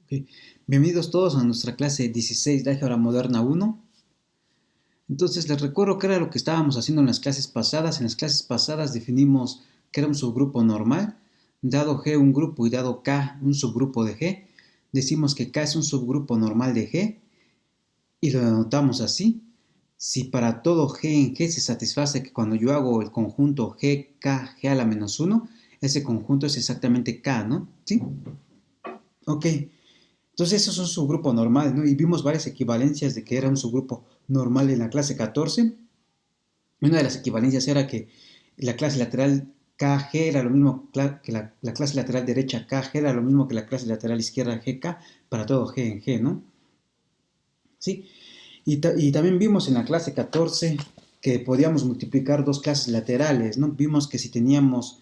Ok. Bienvenidos todos a nuestra clase 16 de álgebra moderna 1. Entonces les recuerdo qué era lo que estábamos haciendo en las clases pasadas. En las clases pasadas definimos que era un subgrupo normal, dado G un grupo y dado K un subgrupo de G. Decimos que K es un subgrupo normal de G y lo denotamos así. Si para todo G en G se satisface que cuando yo hago el conjunto G, K, G a la menos 1, ese conjunto es exactamente K, ¿no? ¿Sí? Ok. Entonces eso es un subgrupo normal, ¿no? Y vimos varias equivalencias de que era un subgrupo normal en la clase 14. Una de las equivalencias era que la clase lateral KG era lo mismo que la clase lateral derecha KG era lo mismo que la clase lateral izquierda GK para todo G en G, ¿no? ¿Sí? Y también vimos en la clase 14 que podíamos multiplicar dos clases laterales, ¿no? Vimos que si teníamos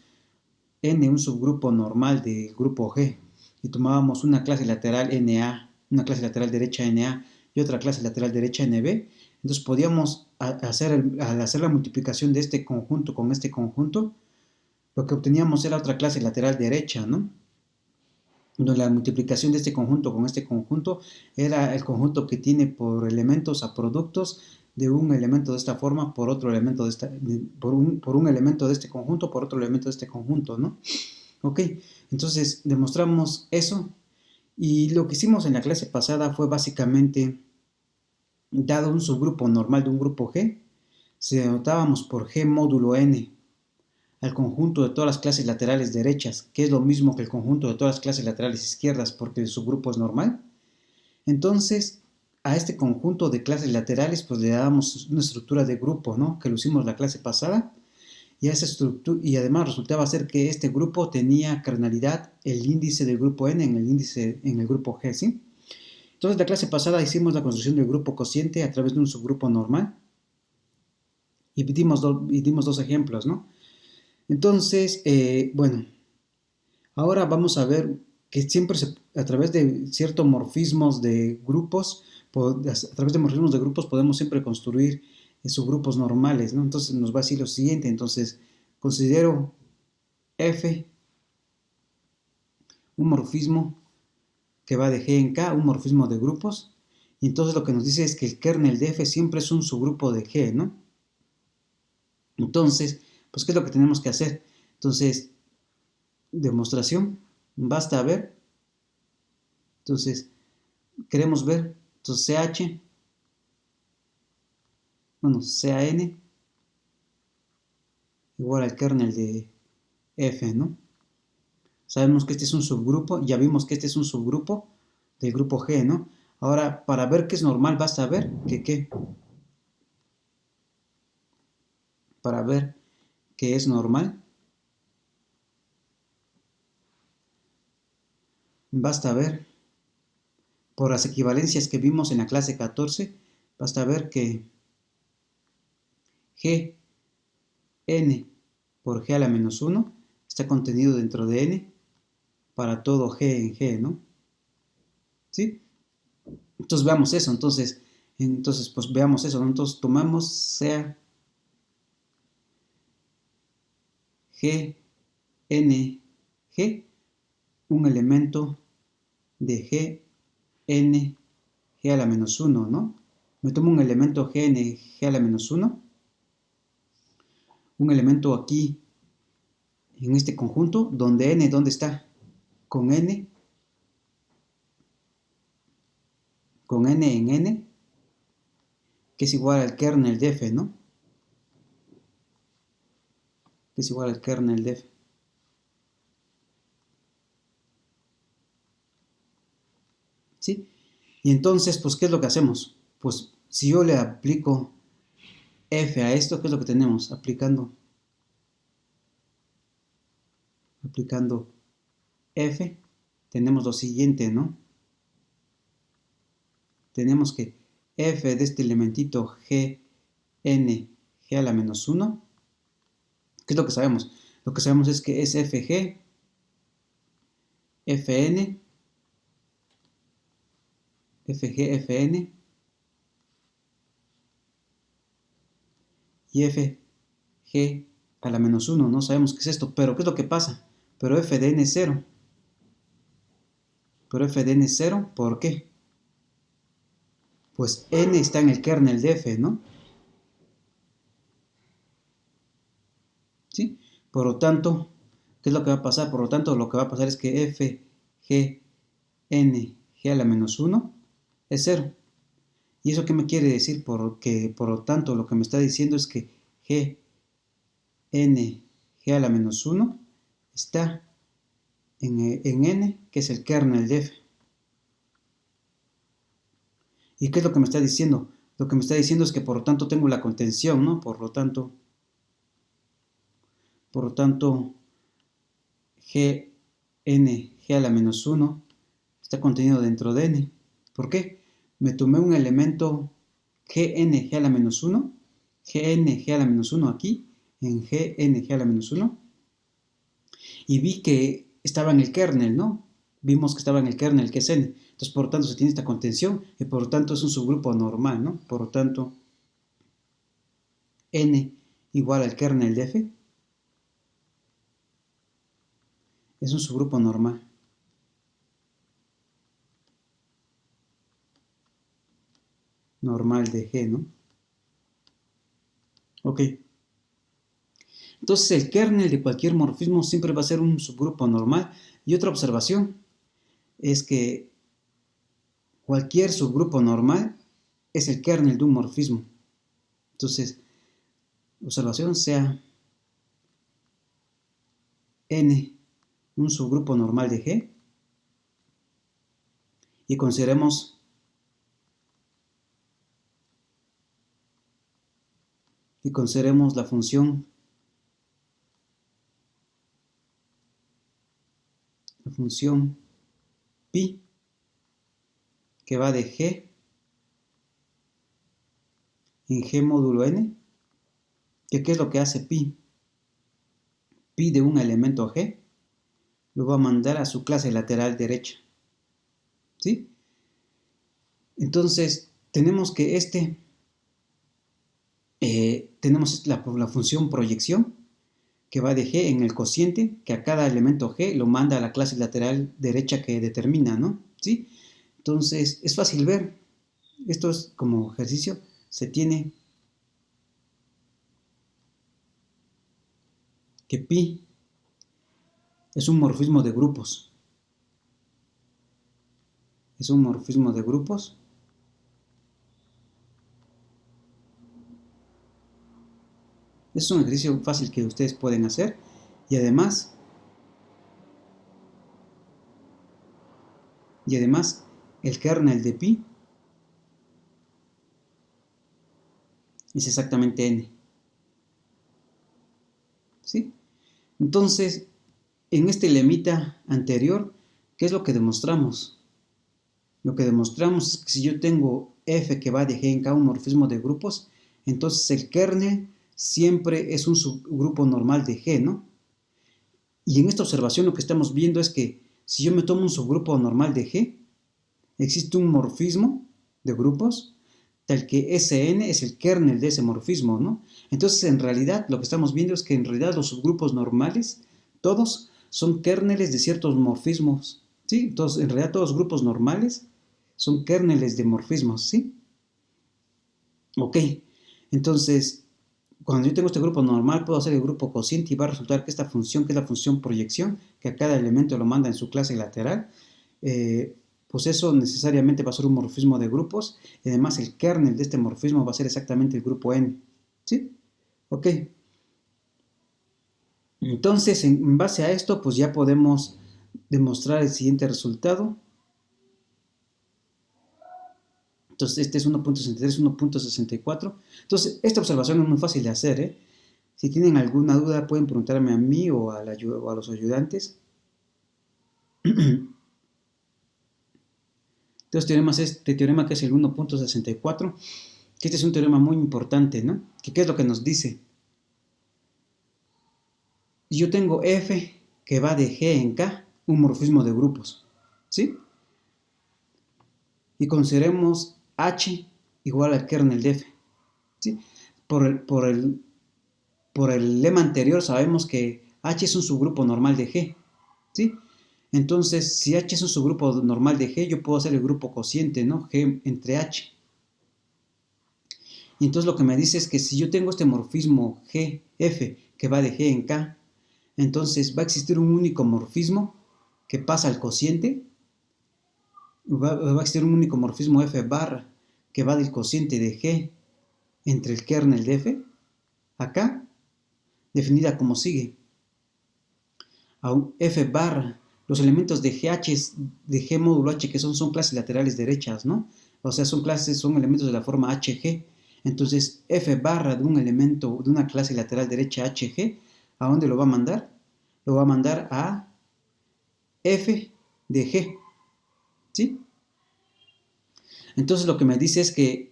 N un subgrupo normal del grupo G y tomábamos una clase lateral NA, una clase lateral derecha NA y otra clase lateral derecha NB, entonces podíamos al hacer la multiplicación de este conjunto con este conjunto, lo que obteníamos era otra clase lateral derecha, ¿no? Donde la multiplicación de este conjunto con este conjunto era el conjunto que tiene por elementos a productos de un elemento de esta forma por otro elemento por un elemento de este conjunto por otro elemento de este conjunto, ¿no? Ok, entonces demostramos eso y lo que hicimos en la clase pasada fue básicamente, dado un subgrupo normal de un grupo G, si denotábamos por G módulo N al conjunto de todas las clases laterales derechas, que es lo mismo que el conjunto de todas las clases laterales izquierdas porque el subgrupo es normal, entonces a este conjunto de clases laterales pues le dábamos una estructura de grupo, ¿no? Que lo hicimos la clase pasada y, esa estructura, y además resultaba ser que este grupo tenía cardinalidad el índice del grupo N en el grupo G, ¿sí? Entonces, la clase pasada hicimos la construcción del grupo cociente a través de un subgrupo normal y dimos dos ejemplos, ¿no? Entonces, bueno, ahora vamos a ver que a través de ciertos morfismos de grupos, a través de morfismos de grupos podemos siempre construir subgrupos normales, ¿no? Entonces nos va a decir lo siguiente, entonces considero F un morfismo que va de G en K, un morfismo de grupos, y entonces lo que nos dice es que el kernel de F siempre es un subgrupo de G, ¿no? Entonces, pues, ¿qué es lo que tenemos que hacer? Entonces, demostración, basta ver, entonces, queremos ver, entonces CH, bueno, CAN igual al kernel de F, ¿no? Sabemos que este es un subgrupo, ya vimos que este es un subgrupo del grupo G, ¿no? Ahora, para ver qué es normal, basta ver que qué. Para ver qué es normal, basta ver, por las equivalencias que vimos en la clase 14, basta ver que G, N por G a la menos 1 está contenido dentro de N para todo G en G, ¿no? ¿Sí? Entonces veamos eso, entonces pues veamos eso, ¿no? Entonces tomamos sea G, N, G, un elemento de G, N, G a la menos 1, ¿no? Me tomo un elemento G, N, G a la menos 1, un elemento aquí en este conjunto, donde N, ¿dónde está? Con N en N, que es igual al kernel de F, ¿no? Que es igual al kernel de F. ¿Sí? Y entonces, pues, ¿qué es lo que hacemos? Pues, si yo le aplico F a esto, ¿qué es lo que tenemos? Aplicando F, tenemos lo siguiente, ¿no? Tenemos que F de este elementito G, N, G a la menos 1, ¿qué es lo que sabemos? Lo que sabemos es que es FG, FN, FG, FN y FG a la menos 1. No sabemos qué es esto, pero ¿qué es lo que pasa? Pero F de N es 0. pero f de n es 0, ¿por qué? Pues n está en el kernel de f, ¿no? ¿Sí? Por lo tanto, ¿qué es lo que va a pasar? Por lo tanto, lo que va a pasar es que f, g, n, g a la menos 1 es 0. ¿Y eso qué me quiere decir? Porque, por lo tanto, lo que me está diciendo es que g, n, g a la menos 1 está en n, que es el kernel de f. ¿Y qué es lo que me está diciendo? Lo que me está diciendo es que por lo tanto tengo la contención, ¿no? Por lo tanto, g, n, g a la menos 1 está contenido dentro de n. ¿Por qué? Me tomé un elemento gn, g a la menos 1, gn, g a la menos 1 aquí, en gn, g a la menos 1, y vi que estaba en el kernel, ¿no? Vimos que estaba en el kernel, que es n. Entonces, por lo tanto, se tiene esta contención y por lo tanto es un subgrupo normal, ¿no? Por lo tanto, n igual al kernel de f es un subgrupo normal. Normal de G, ¿no? Ok. Entonces el kernel de cualquier morfismo siempre va a ser un subgrupo normal. Y otra observación es que cualquier subgrupo normal es el kernel de un morfismo. Entonces, observación sea n un subgrupo normal de G y consideremos la función pi que va de G en G módulo n, que ¿qué es lo que hace pi? Pi de un elemento G lo va a mandar a su clase lateral derecha, ¿sí? Entonces, tenemos que tenemos la función proyección que va de G en el cociente, que a cada elemento G lo manda a la clase lateral derecha que determina, ¿no? ¿Sí? Entonces, es fácil ver. Esto es como ejercicio. Se tiene que pi es un morfismo de grupos. Es un morfismo de grupos. Es un ejercicio fácil que ustedes pueden hacer. Y además, el kernel de pi es exactamente n. ¿Sí? Entonces, en este lemita anterior, ¿qué es lo que demostramos? Lo que demostramos es que si yo tengo f que va de G en cada un morfismo de grupos, entonces el kernel siempre es un subgrupo normal de G, ¿no? Y en esta observación lo que estamos viendo es que si yo me tomo un subgrupo normal de G, existe un morfismo de grupos tal que Sn es el kernel de ese morfismo, ¿no? Entonces, en realidad, lo que estamos viendo es que en realidad los subgrupos normales, todos son kernels de ciertos morfismos, ¿sí? Entonces, en realidad, todos los grupos normales son kernels de morfismos, ¿sí? Ok, entonces, cuando yo tengo este grupo normal, puedo hacer el grupo cociente y va a resultar que esta función, que es la función proyección, que a cada elemento lo manda en su clase lateral, pues eso necesariamente va a ser un morfismo de grupos, y además el kernel de este morfismo va a ser exactamente el grupo n, ¿sí? Ok. Entonces, en base a esto, pues ya podemos demostrar el siguiente resultado. Entonces, este es 1.63, 1.64. Entonces, esta observación es muy fácil de hacer, ¿eh? Si tienen alguna duda, pueden preguntarme a mí o a los ayudantes. Entonces, este teorema que es el 1.64, que este es un teorema muy importante, ¿no? ¿Qué es lo que nos dice? Yo tengo f que va de G en K, un morfismo de grupos, ¿sí? Y consideremos H igual al kernel de F, ¿sí? Por el lema anterior sabemos que H es un subgrupo normal de G, ¿sí? Entonces, si H es un subgrupo normal de G, yo puedo hacer el grupo cociente, ¿no? G entre H. Y entonces lo que me dice es que si yo tengo este morfismo GF que va de G en K, entonces va a existir un único morfismo que pasa al cociente, va a existir un único morfismo F barra que va del cociente de G entre el kernel de F, acá, definida como sigue. F barra, los elementos de GH, de G módulo H, que son clases laterales derechas, ¿no? O sea, son elementos de la forma HG. Entonces, F barra de un elemento, de una clase lateral derecha HG, ¿a dónde lo va a mandar? Lo va a mandar a F de G, ¿sí? Entonces, lo que me dice es que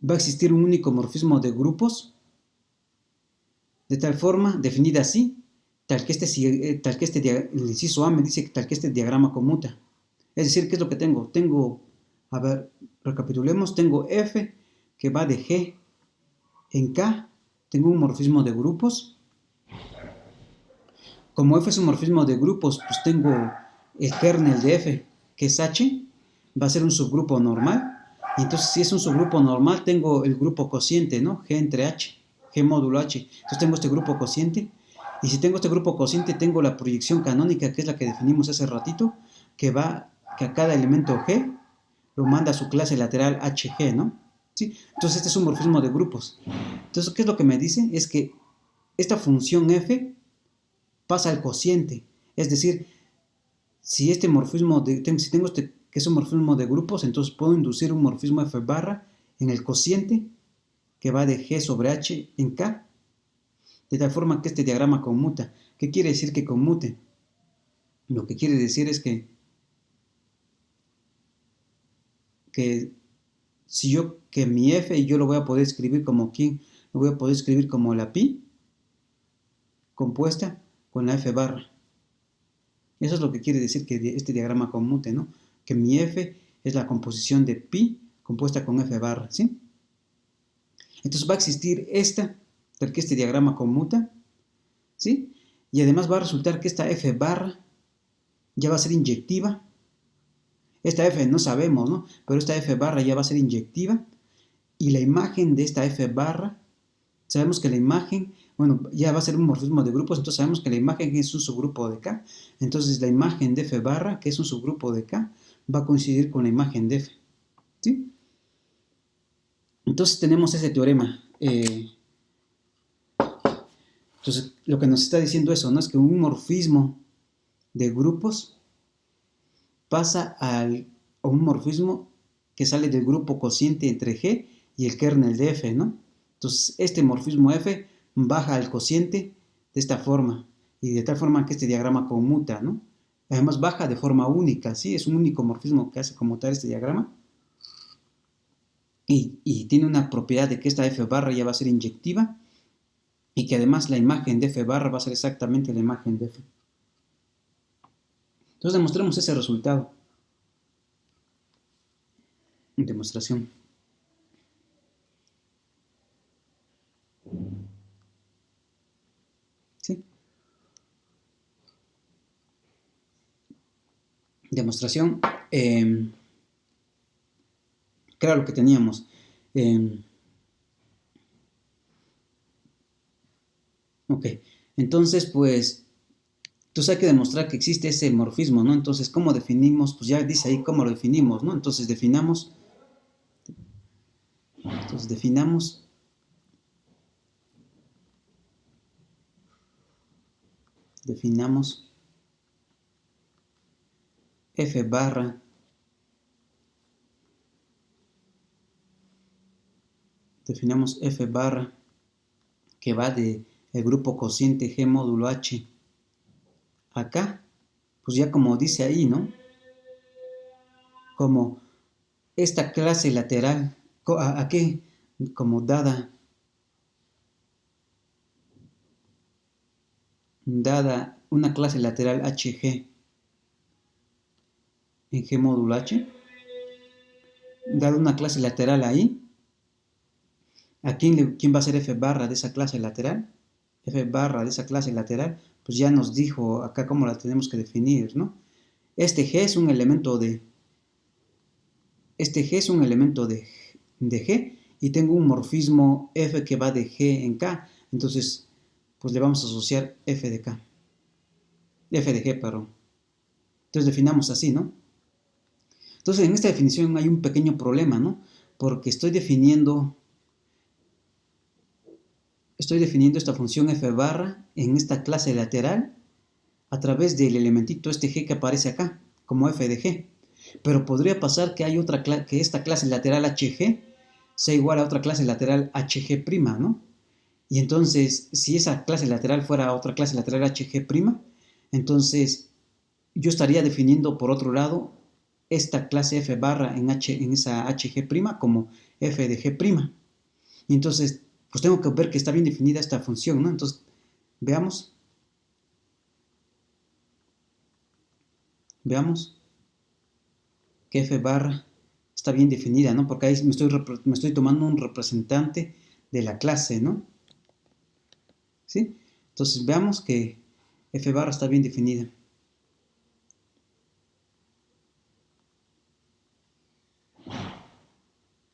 va a existir un único morfismo de grupos, de tal forma, definida así, el inciso A me dice que tal que este diagrama conmuta. Es decir, ¿qué es lo que tengo? A ver, recapitulemos, tengo F que va de G en K, tengo un morfismo de grupos. Como F es un morfismo de grupos, pues tengo el kernel de F, que es H, va a ser un subgrupo normal. Y entonces, si es un subgrupo normal, tengo el grupo cociente, ¿no? G entre H, G módulo H. Entonces tengo este grupo cociente. Y si tengo este grupo cociente, tengo la proyección canónica, que es la que definimos hace ratito, que a cada elemento G lo manda a su clase lateral HG, ¿no? ¿Sí? Entonces este es un morfismo de grupos. Entonces, ¿qué es lo que me dice? Es que esta función F pasa al cociente. Es decir, si si tengo este que es un morfismo de grupos, entonces puedo inducir un morfismo F barra en el cociente que va de G sobre H en K, de tal forma que este diagrama conmuta. ¿Qué quiere decir que conmute? Lo que quiere decir es que que mi F yo lo voy a poder escribir como ¿quién? Lo voy a poder escribir como la pi compuesta con la F barra. Eso es lo que quiere decir que este diagrama conmute, ¿no? Que mi F es la composición de pi compuesta con F barra, ¿sí? Entonces va a existir tal que este diagrama conmuta, ¿sí? Y además va a resultar que esta F barra ya va a ser inyectiva. Esta F no sabemos, ¿no? Pero esta F barra ya va a ser inyectiva. Y la imagen de esta F barra, sabemos que la imagen, bueno, ya va a ser un morfismo de grupos, entonces sabemos que la imagen es un subgrupo de K. Entonces la imagen de F barra, que es un subgrupo de K, va a coincidir con la imagen de F, ¿sí? Entonces tenemos ese teorema. Entonces lo que nos está diciendo eso, ¿no? Es que un morfismo de grupos pasa a un morfismo que sale del grupo cociente entre G y el kernel de F, ¿no? Entonces, este morfismo F baja al cociente de esta forma, y de tal forma que este diagrama conmuta, ¿no? Además, baja de forma única, ¿sí? Es un único morfismo que hace conmutar este diagrama. Y tiene una propiedad de que esta F barra ya va a ser inyectiva, y que además la imagen de F barra va a ser exactamente la imagen de F. Entonces, demostremos ese resultado. Demostración. ¿Sí? Demostración. Que era lo que teníamos. Ok. Entonces, pues, entonces hay que demostrar que existe ese morfismo, ¿no? Entonces, ¿cómo definimos? Pues ya dice ahí cómo lo definimos, ¿no? Entonces, definamos F barra que va de el grupo cociente G módulo H acá, pues ya como dice ahí, ¿no? Como esta clase lateral, ¿a qué? Como dada una clase lateral HG en G módulo H, dada una clase lateral ahí, ¿a quién va a ser F barra de esa clase lateral? F barra de esa clase lateral, pues ya nos dijo acá cómo la tenemos que definir, ¿no? Este G es un elemento de G y tengo un morfismo F que va de G en K. Entonces, pues le vamos a asociar F de K. F de G, perdón. Entonces definamos así, ¿no? Entonces en esta definición hay un pequeño problema, ¿no? Porque estoy definiendo esta función f barra en esta clase lateral a través del elementito este g que aparece acá, como f de g. Pero podría pasar que hay que esta clase lateral hg sea igual a otra clase lateral hg', ¿no? Y entonces, si esa clase lateral fuera otra clase lateral hg', entonces yo estaría definiendo por otro lado esta clase f barra en esa hg' como f de g'. Y entonces, pues tengo que ver que está bien definida esta función, ¿no? Entonces, veamos que f barra está bien definida, ¿no? Porque ahí me estoy tomando un representante de la clase, ¿no? ¿Sí? Entonces, veamos que f barra está bien definida.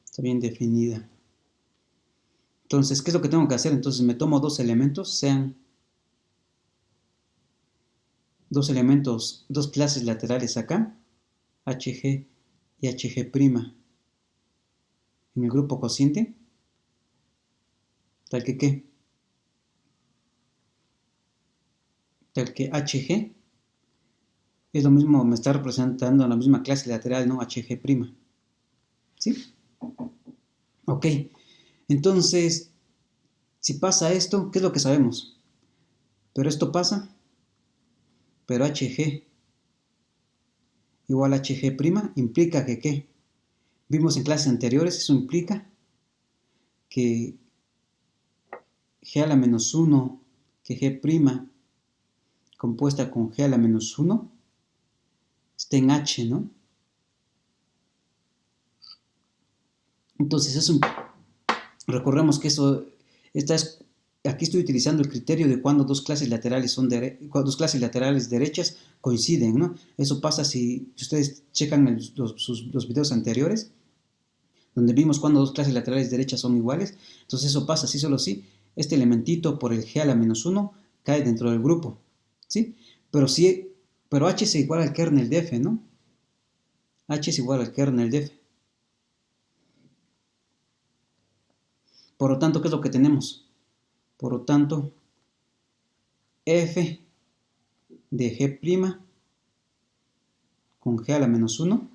Está bien definida. Entonces, ¿qué es lo que tengo que hacer? Entonces, me tomo dos elementos, sean dos clases laterales acá, hg y hg', en el grupo cociente, tal que ¿qué? Tal que hg es lo mismo, me está representando la misma clase lateral, ¿no? hg'. ¿Sí? Ok. Entonces, si pasa esto, ¿qué es lo que sabemos? Pero esto pasa, pero hg igual a hg' implica que ¿qué? Vimos en clases anteriores, eso implica que g a la menos 1, que g' compuesta con g a la menos 1 está en h, ¿no? Entonces, recordemos que aquí estoy utilizando el criterio de cuando dos clases laterales derechas coinciden, ¿no? Eso pasa si ustedes checan los videos anteriores, donde vimos cuando dos clases laterales derechas son iguales. Entonces eso pasa, sí, solo sí, este elementito por el g a la menos 1 cae dentro del grupo, ¿sí? Pero h es igual al kernel de f, ¿no? H es igual al kernel de f. Por lo tanto, ¿qué es lo que tenemos? Por lo tanto, f de g' con g a la menos 1.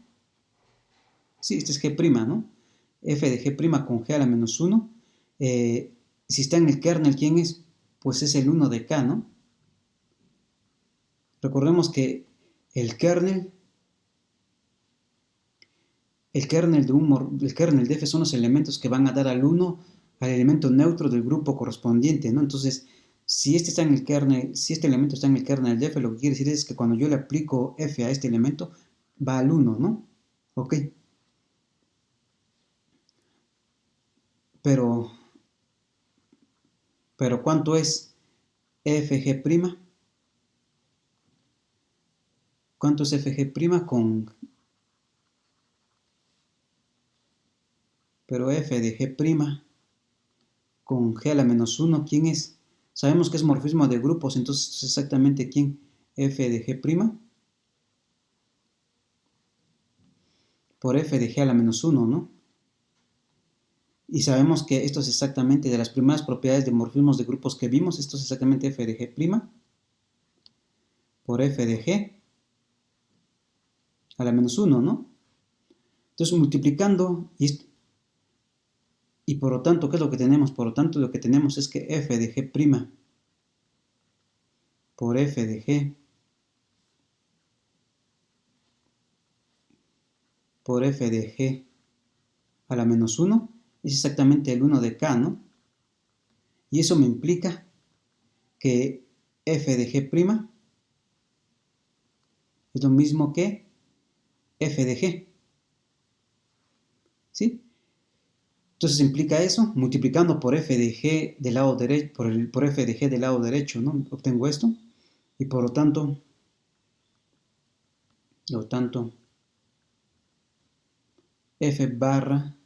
Sí, este es g', ¿no? F de g' con g a la menos 1. Si está en el kernel, ¿quién es? Pues es el 1 de k, ¿no? Recordemos que el kernel de f son los elementos que van a dar al 1 al elemento neutro del grupo correspondiente, ¿no? Entonces, si este elemento está en el kernel de f, lo que quiere decir es que cuando yo le aplico f a este elemento, va al 1, ¿no? Ok. Pero ¿cuánto es fg'? ¿Cuánto es fg' pero f de g' con g a la menos 1, ¿quién es? Sabemos que es morfismo de grupos, entonces exactamente ¿quién? F de g' por f de g a la menos 1, ¿no? Y sabemos que esto es exactamente de las primeras propiedades de morfismos de grupos que vimos, esto es exactamente f de g' por f de g a la menos 1, ¿no? Entonces multiplicando, y por lo tanto, ¿qué es lo que tenemos? Por lo tanto, lo que tenemos es que f de g' por f de g por f de g a la menos 1 es exactamente el 1 de k, ¿no? Y eso me implica que f de g' es lo mismo que f de g, ¿sí? Entonces implica eso, multiplicando por f de g del lado derecho, por f de g del lado derecho, ¿no? Obtengo esto, y por lo tanto, Por lo tanto, f barra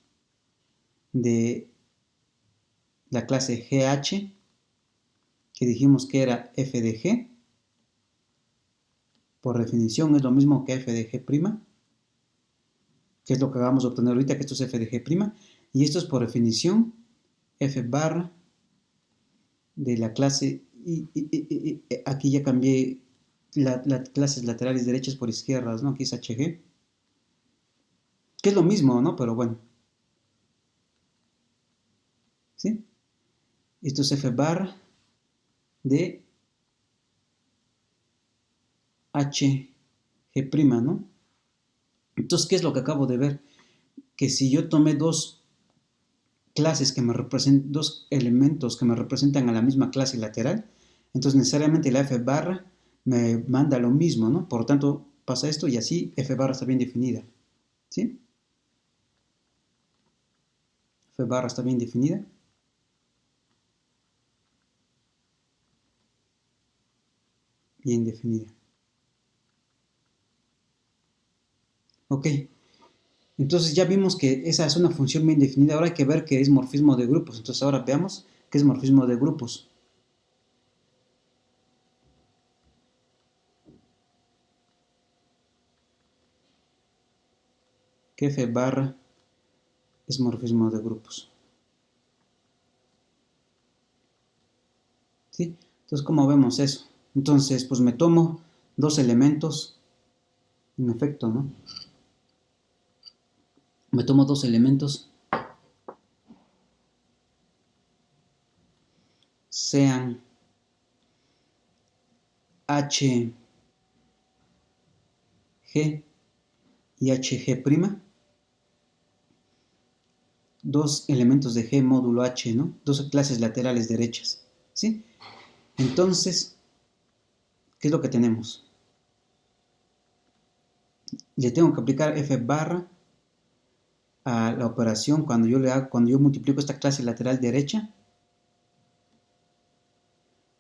de la clase GH, que dijimos que era f de G, por definición es lo mismo que f de G', que es lo que vamos a obtener ahorita, que esto es f de G', y esto es por definición f barra de la clase, y aquí ya cambié las clases laterales derechas por izquierdas, ¿no? Aquí es HG, que es lo mismo, ¿no? Pero bueno, ¿sí? Esto es f barra de HG', ¿no? Entonces, ¿qué es lo que acabo de ver? Que si yo tomé dos clases que me representan, dos elementos que me representan a la misma clase lateral, entonces necesariamente la f barra me manda lo mismo, ¿no? Por lo tanto, pasa esto y así f barra está bien definida, ¿sí? F barra está bien definida. Bien definida. Ok. Entonces ya vimos que esa es una función bien definida. Ahora hay que ver qué es morfismo de grupos. Entonces ahora veamos qué es morfismo de grupos. Que f barra es morfismo de grupos. ¿Sí? Entonces, ¿cómo vemos eso? Entonces, pues me tomo dos elementos, en efecto, ¿no? Me tomo dos elementos, sean HG y HG', dos elementos de G módulo H, ¿no? Dos clases laterales derechas, ¿sí? Entonces, ¿qué es lo que tenemos? Le tengo que aplicar f barra a la operación cuando yo multiplico esta clase lateral derecha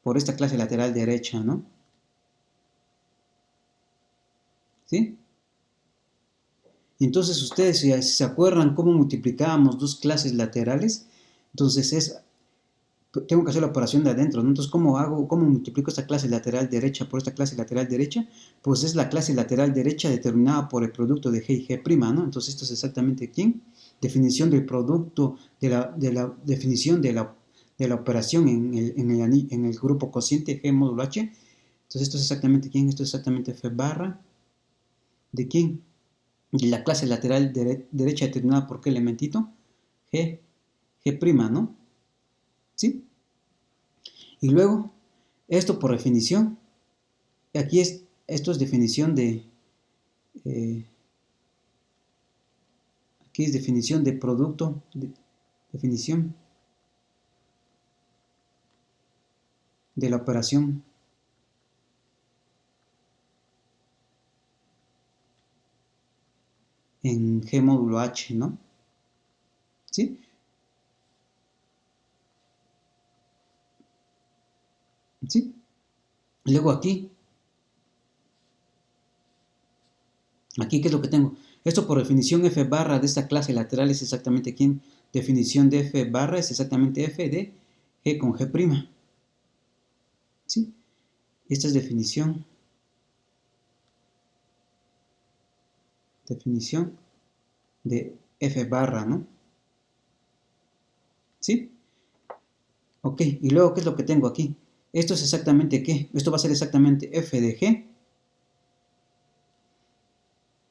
por esta clase lateral derecha, ¿no? ¿Sí? Entonces ustedes, si se acuerdan cómo multiplicábamos dos clases laterales, entonces tengo que hacer la operación de adentro, ¿no? Entonces, ¿cómo multiplico esta clase lateral derecha por esta clase lateral derecha? Pues es la clase lateral derecha determinada por el producto de G y G', ¿no? Entonces, esto es exactamente ¿quién? Definición del producto, de la definición de la operación en el grupo cociente G módulo H. Entonces, esto es exactamente ¿quién? Esto es exactamente F barra de ¿quién? De la clase lateral derecha determinada por qué elementito? G', ¿no? ¿Sí? Y luego, esto por definición, esto es definición eh, aquí es definición de producto, definición de la operación en G módulo H, ¿no? ¿Sí? ¿Sí? Luego aquí, ¿qué es lo que tengo? Esto por definición f barra de esta clase lateral es exactamente ¿quién? Definición de f barra es exactamente f de G con G'. ¿Sí? Esta es definición de f barra, ¿no? ¿Sí? Ok, y luego, ¿qué es lo que tengo aquí? Esto es exactamente ¿qué? Esto va a ser exactamente f de G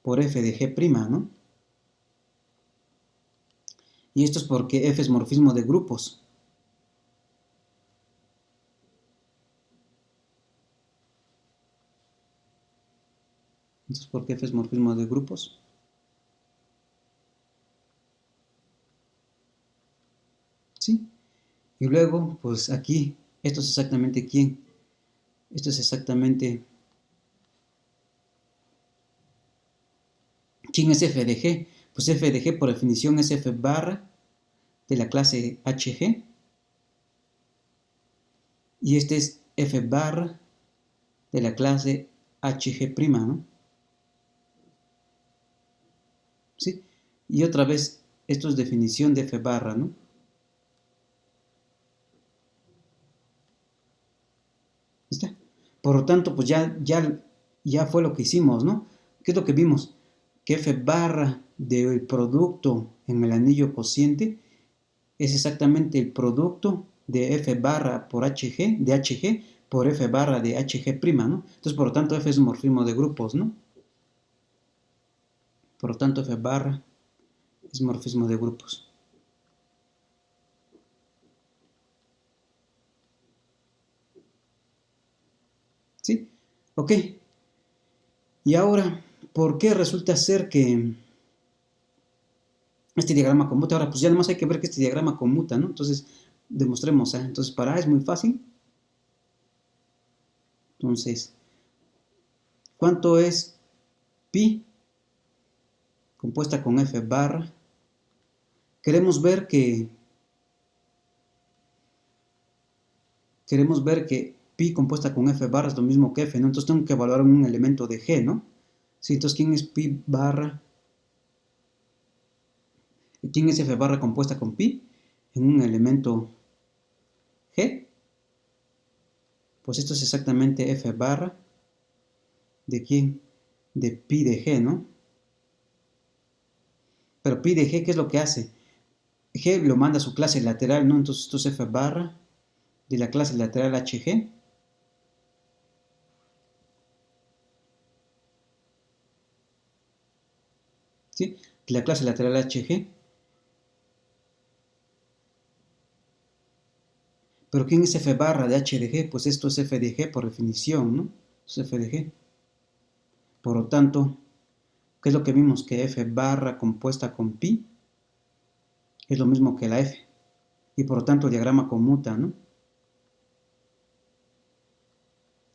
por f de G', ¿no? Y esto es porque f es morfismo de grupos. Entonces, ¿por qué f es morfismo de grupos? ¿Sí? Y luego, pues aquí, esto es exactamente ¿quién? Esto es exactamente ¿quién es f de G? Pues f de G por definición es f barra de la clase HG. Y este es f barra de la clase HG', ¿no? ¿sí? Y otra vez, esto es definición de F barra, ¿no? ¿Está? Por lo tanto, pues ya fue lo que hicimos, ¿no? ¿Qué es lo que vimos? Que F barra del producto en el anillo cociente es exactamente el producto de F barra por HG, de HG, por F barra de HG', ¿no? Entonces, por lo tanto, F es un morfismo de grupos, ¿no? Por lo tanto, F barra es morfismo de grupos. ¿Sí? Ok. Y ahora, ¿por qué resulta ser que este diagrama conmuta? Ahora, pues ya nomás hay que ver que este diagrama conmuta, ¿no? Entonces, demostremos, ¿eh? Entonces, para A es muy fácil. Entonces, ¿cuánto es pi compuesta con F barra? Queremos ver que pi compuesta con F barra es lo mismo que F, ¿no? Entonces tengo que evaluar un elemento de G, ¿no? Sí, entonces, ¿quién es pi barra? ¿Quién es F barra compuesta con pi? En un elemento G. Pues esto es exactamente F barra. ¿De quién? De pi de G, ¿no? Pero pi de G, ¿qué es lo que hace? G lo manda a su clase lateral, ¿no? Entonces esto es F barra de la clase lateral HG. ¿Sí? De la clase lateral HG. Pero ¿quién es F barra de H de G? Pues esto es F de G por definición, ¿no? Es F de G. Por lo tanto, ¿qué es lo que vimos? Que F barra compuesta con pi es lo mismo que la F. Y por lo tanto el diagrama conmuta, ¿no?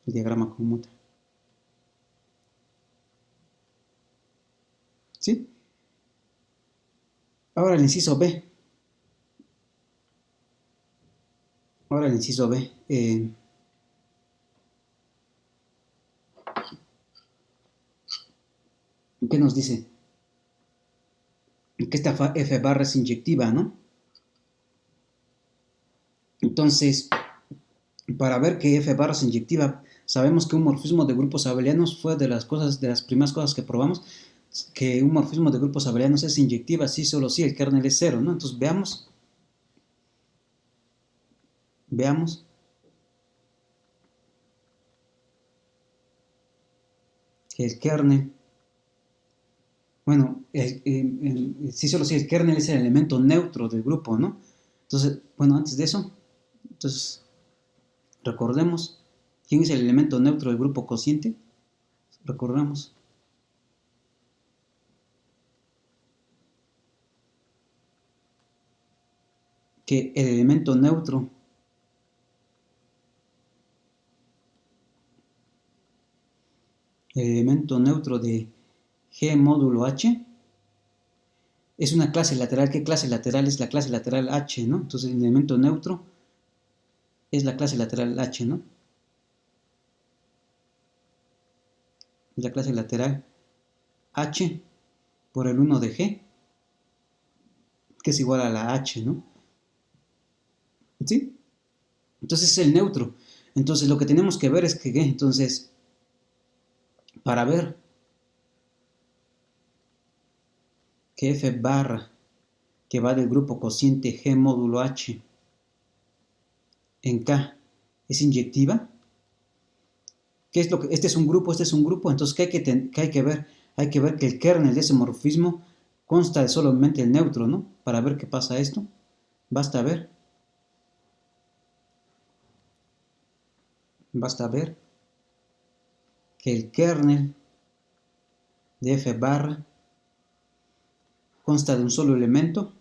El diagrama conmuta. ¿Sí? Ahora el inciso B. Ahora el inciso B. ¿Qué nos dice? Que esta F barra es inyectiva, ¿no? Entonces, para ver que F barra es inyectiva, sabemos que un morfismo de grupos abelianos fue de las primeras cosas que probamos, que un morfismo de grupos abelianos es inyectiva, sí, solo sí, el kernel es cero, ¿no? Entonces veamos que el kernel, bueno, sí, solo sí, el kernel es el elemento neutro del grupo, ¿no? Entonces, bueno, antes de eso, entonces recordemos quién es el elemento neutro del grupo cociente. Recordamos que el elemento neutro de G módulo H es una clase lateral. ¿Qué clase lateral es la clase lateral H, no? Entonces el elemento neutro es la clase lateral H, ¿no? Es la clase lateral H por el 1 de G, que es igual a la H, ¿no? ¿Sí? Entonces es el neutro. Entonces lo que tenemos que ver es que, entonces, para ver que F barra, que va del grupo cociente G módulo H en K, es inyectiva, ¿qué es lo que? Este es un grupo, entonces, ¿qué hay que ver? Hay que ver que el kernel de ese morfismo consta de solamente el neutro, ¿no? Para ver qué pasa esto, basta ver que el kernel de F barra consta de un solo elemento,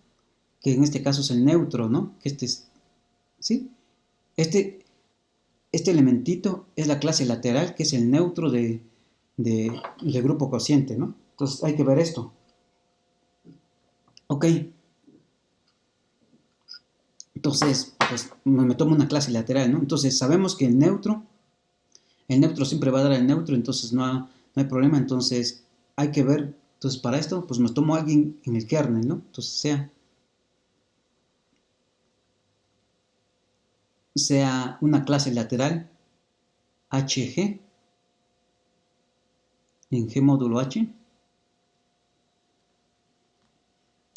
que en este caso es el neutro, ¿no? Que este es, ¿sí? Este elementito es la clase lateral, que es el neutro de grupo cociente, ¿no? Entonces hay que ver esto. Ok. Entonces, pues me tomo una clase lateral, ¿no? Entonces sabemos que el neutro siempre va a dar el neutro, entonces no hay problema. Entonces hay que ver Entonces, para esto, pues me tomo a alguien en el kernel, ¿no? Entonces, sea una clase lateral HG en G módulo H,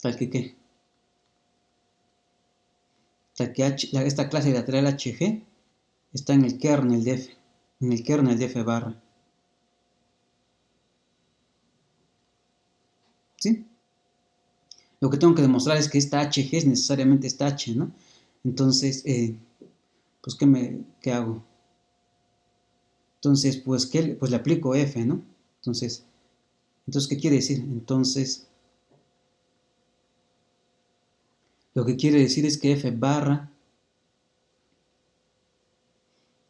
tal que esta clase lateral HG está en el kernel de F, en el kernel de F barra. ¿Sí? Lo que tengo que demostrar es que esta HG es necesariamente esta H, ¿no? Entonces, pues, ¿qué hago? Entonces, pues le aplico F, ¿no? Entonces, ¿qué quiere decir? Entonces, lo que quiere decir es que F barra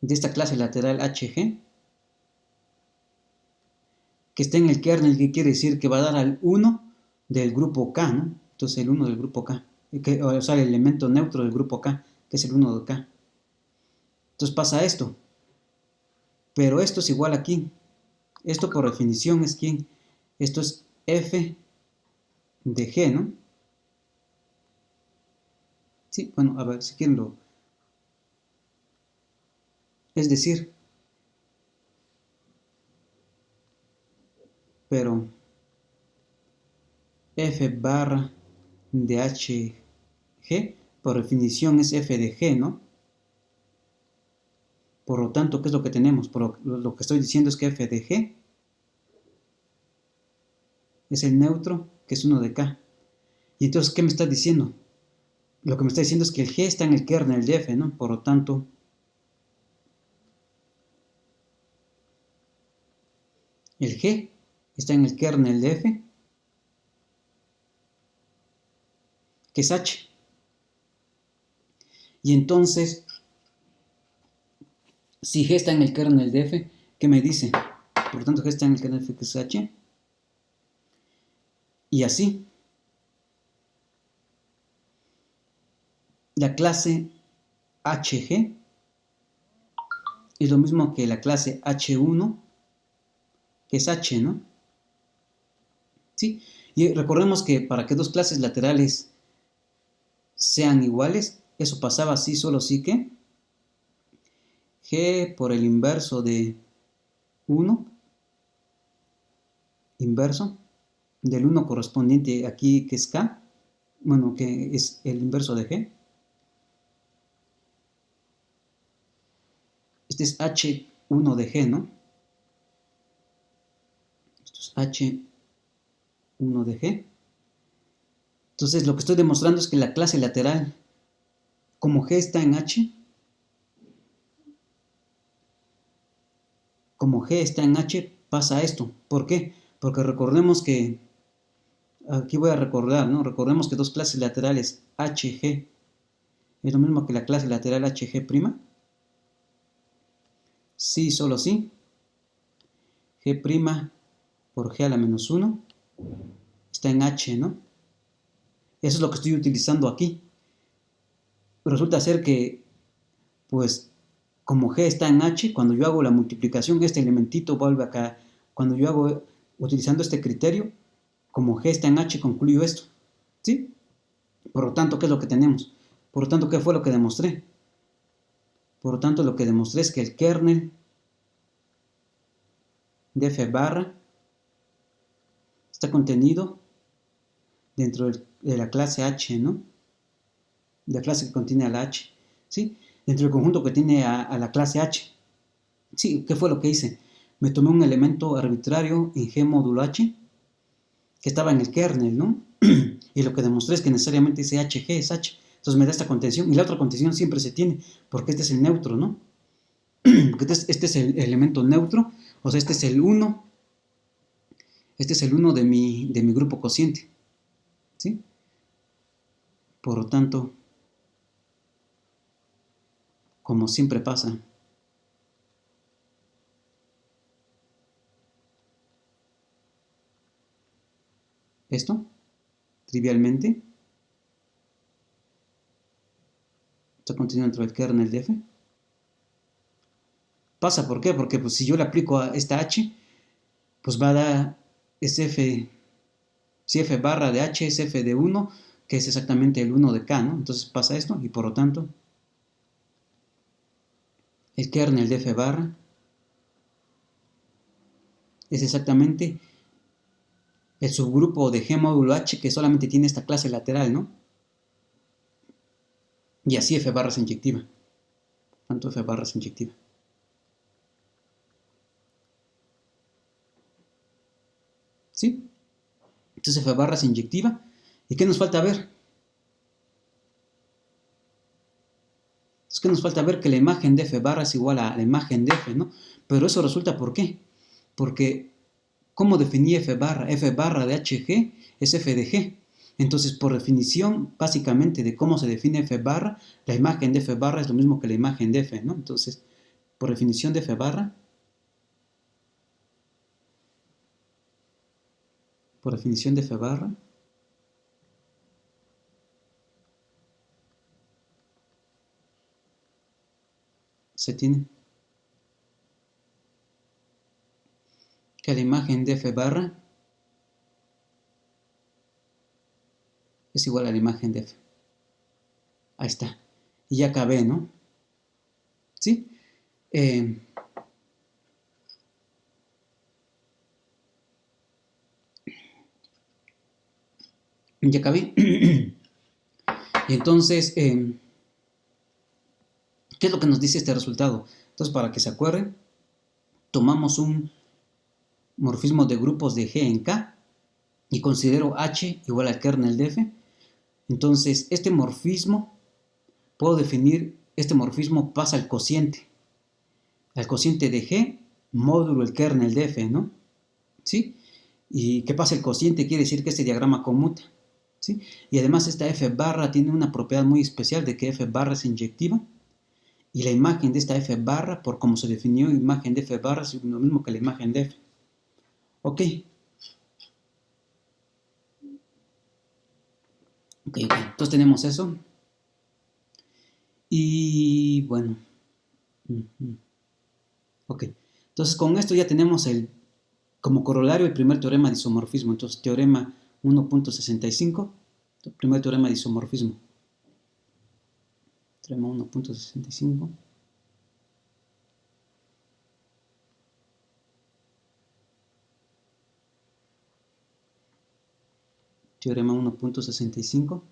de esta clase lateral HG, que está en el kernel, que quiere decir que va a dar al 1 del grupo K, ¿no? Entonces, el 1 del grupo K, o sea, el elemento neutro del grupo K, que es el 1 de K. Entonces pasa esto. Pero esto es igual aquí. Esto por definición es ¿quién? Esto es F de G, ¿no? Sí, bueno, a ver, si quieren lo... Es decir, pero F barra de HG, por definición es F de G, ¿no? Por lo tanto, ¿qué es lo que tenemos? Lo que estoy diciendo es que F de G es el neutro, que es 1 de K. Y entonces, ¿qué me está diciendo? Lo que me está diciendo es que el G está en el kernel de F, ¿no? Por lo tanto, el G está en el kernel de F, que es H. Y entonces, si G está en el kernel de F, ¿qué me dice? Por lo tanto, G está en el kernel de F, que es H. Y así. La clase HG es lo mismo que la clase H1, que es H, ¿no? ¿Sí? Y recordemos que para que dos clases laterales sean iguales, eso pasaba así, solo sí que G por el inverso de 1, inverso, del 1 correspondiente aquí, que es K, bueno, que es el inverso de G. Este es H1 de G, ¿no? Esto es H1 de G. Entonces, lo que estoy demostrando es que la clase lateral, como G está en H, como G está en H, pasa esto. ¿Por qué? Porque recordemos que, aquí voy a recordar, ¿no? Recordemos que dos clases laterales HG es lo mismo que la clase lateral HG'. Sí, solo sí. G' por G a la menos 1 está en H, ¿no? Eso es lo que estoy utilizando aquí. Resulta ser que, pues, como G está en H, cuando yo hago la multiplicación, este elementito vuelve acá. Cuando yo hago, utilizando este criterio, como G está en H, concluyo esto. ¿Sí? Por lo tanto, ¿qué es lo que tenemos? Por lo tanto, ¿qué fue lo que demostré? Por lo tanto, lo que demostré es que el kernel de F barra está contenido dentro de la clase H, ¿no? La clase que contiene a la H, ¿sí? Dentro del conjunto que tiene a la clase H. Sí, ¿qué fue lo que hice? Me tomé un elemento arbitrario en G módulo H que estaba en el kernel, ¿no? Y lo que demostré es que necesariamente ese HG es H. Entonces me da esta contención. Y la otra contención siempre se tiene, porque este es el neutro, ¿no? Porque este es el elemento neutro, o sea, este es el 1. Este es el 1 de mi grupo cociente, ¿sí? Por lo tanto, como siempre pasa, esto, trivialmente, está contenido dentro del kernel de F. Pasa, ¿por qué? Porque pues, si yo le aplico a esta H, pues va a dar ese F Si f barra de h es f de 1, que es exactamente el 1 de k, ¿no? Entonces pasa esto y por lo tanto el kernel de f barra es exactamente el subgrupo de G módulo H que solamente tiene esta clase lateral, ¿no? Y así f barra es inyectiva. ¿Cuánto f barra es inyectiva? ¿Sí? Entonces f barra es inyectiva. ¿Y qué nos falta ver? Es que nos falta ver que la imagen de f barra es igual a la imagen de f, ¿no? Pero eso resulta ¿por qué? Porque, ¿cómo definí f barra? F barra de hg es f de g. Entonces, por definición, básicamente, de cómo se define f barra, la imagen de f barra es lo mismo que la imagen de f, ¿no? Entonces, por definición de f barra, se tiene que la imagen de f barra es igual a la imagen de f. Ahí está. Y ya acabé, ¿no? ¿Sí? Ya acabé. Y entonces, ¿qué es lo que nos dice este resultado? Entonces, para que se acuerden, tomamos un morfismo de grupos de G en K y considero H igual al kernel de F. Entonces, este morfismo, puedo definir, este morfismo pasa al cociente de G módulo el kernel de F, ¿no? ¿Sí? Y que pasa el cociente quiere decir que este diagrama conmuta, ¿sí? Y además esta F barra tiene una propiedad muy especial de que F barra es inyectiva. Y la imagen de esta f barra, por como se definió imagen de f barra, es lo mismo que la imagen de f. Ok. Entonces tenemos eso. Y bueno. Ok. Entonces con esto ya tenemos como corolario el primer teorema de isomorfismo. Entonces teorema 1.65, primer teorema de isomorfismo. Teorema 1.65. Teorema 1.65,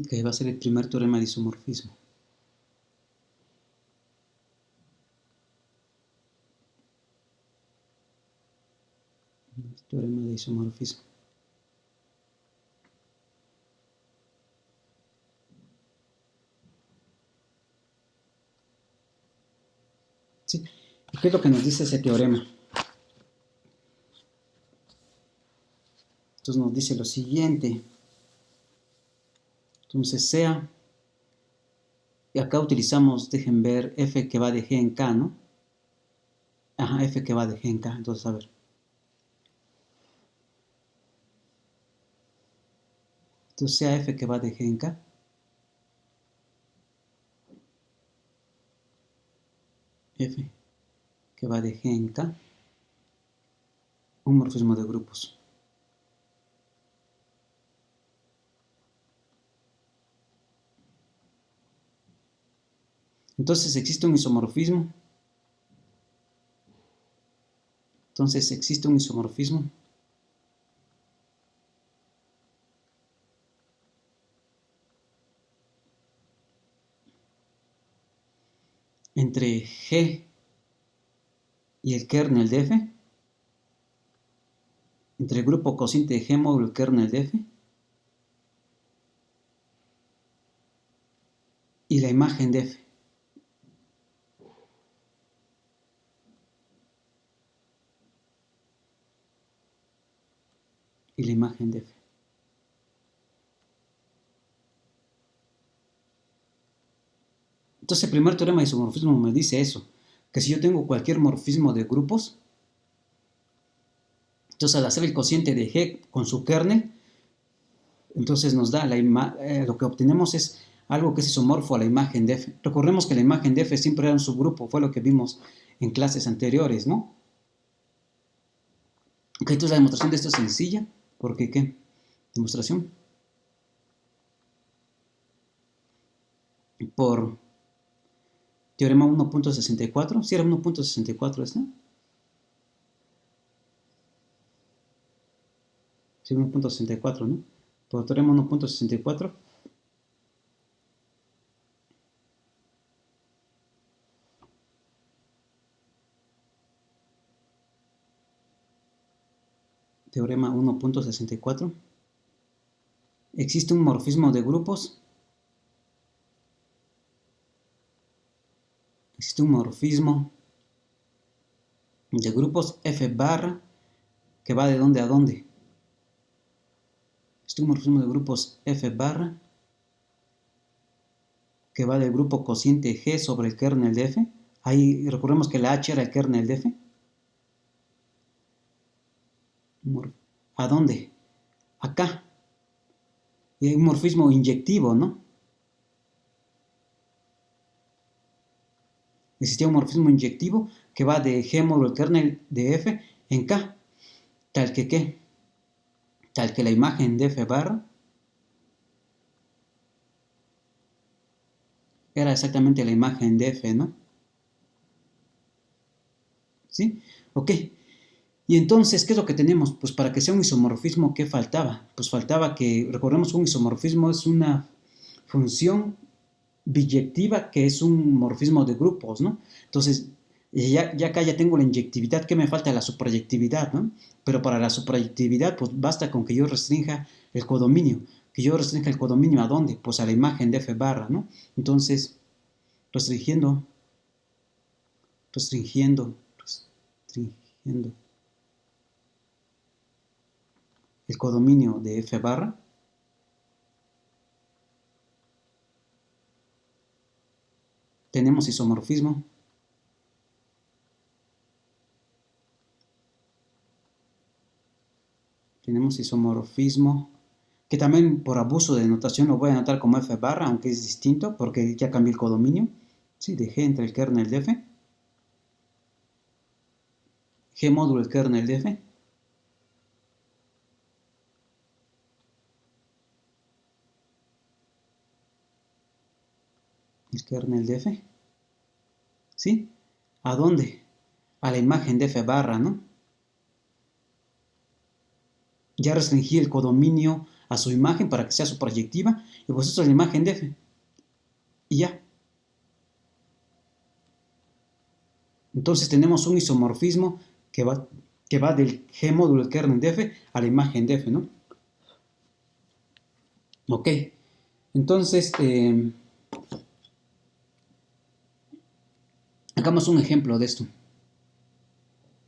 que va a ser el primer teorema de isomorfismo. Teorema de isomorfismo. ¿Sí? ¿Qué es lo que nos dice ese teorema? Entonces nos dice lo siguiente. Entonces sea, y acá utilizamos, dejen ver, f que va de g en k, ¿no? Ajá, f que va de g en k, entonces a ver. Entonces sea f que va de g en k. F que va de g en k. Un morfismo de grupos. Entonces existe un isomorfismo. Entre G y el kernel de F. Entre el grupo cociente de G módulo el kernel de F. Y la imagen de F. Y la imagen de F. Entonces el primer teorema de isomorfismo me dice eso, que si yo tengo cualquier morfismo de grupos, entonces al hacer el cociente de G con su kernel, entonces nos da lo que obtenemos es algo que es isomorfo a la imagen de F. Recordemos que la imagen de F siempre era un subgrupo, fue lo que vimos en clases anteriores, ¿no? Ok, entonces la demostración de esto es sencilla. ¿Porque qué? Demostración. Por teorema 1.64. ¿Sí era 1.64 esta? Sí, 1.64, ¿no? Por teorema 1.64. Teorema 1.64. Existe un morfismo de grupos. Existe un morfismo de grupos F barra que va de dónde a dónde. Existe un morfismo de grupos F barra que va del grupo cociente G sobre el kernel de F. Ahí recordemos que la H era el kernel de F. ¿A dónde? Acá. Y hay un morfismo inyectivo, ¿no? Existía un morfismo inyectivo que va de G módulo el kernel de F en K. Tal que ¿qué? Tal que la imagen de F barra era exactamente la imagen de F, ¿no? ¿Sí? Ok. Y entonces, ¿qué es lo que tenemos? Pues para que sea un isomorfismo, ¿qué faltaba? Pues faltaba que, recordemos que un isomorfismo es una función biyectiva que es un morfismo de grupos, ¿no? Entonces, ya acá ya tengo la inyectividad, ¿qué me falta? La suprayectividad, ¿no? Pero para la suprayectividad, pues basta con que yo restrinja el codominio. Que yo restrinja el codominio, ¿a dónde? Pues a la imagen de F barra, ¿no? Entonces, restringiendo, restringiendo el codominio de F barra, tenemos isomorfismo. Tenemos isomorfismo, que también por abuso de notación lo voy a anotar como F barra, aunque es distinto, porque ya cambié el codominio. Sí, de G entre el kernel de F. G módulo el kernel de F. El kernel de F. ¿Sí? ¿A dónde? A la imagen de F barra, ¿no? Ya restringí el codominio a su imagen para que sea su proyectiva, y pues esto es la imagen de F. Y ya. Entonces tenemos un isomorfismo que va del G módulo del kernel de F a la imagen de F, ¿no? Ok. Entonces, hagamos un ejemplo de esto.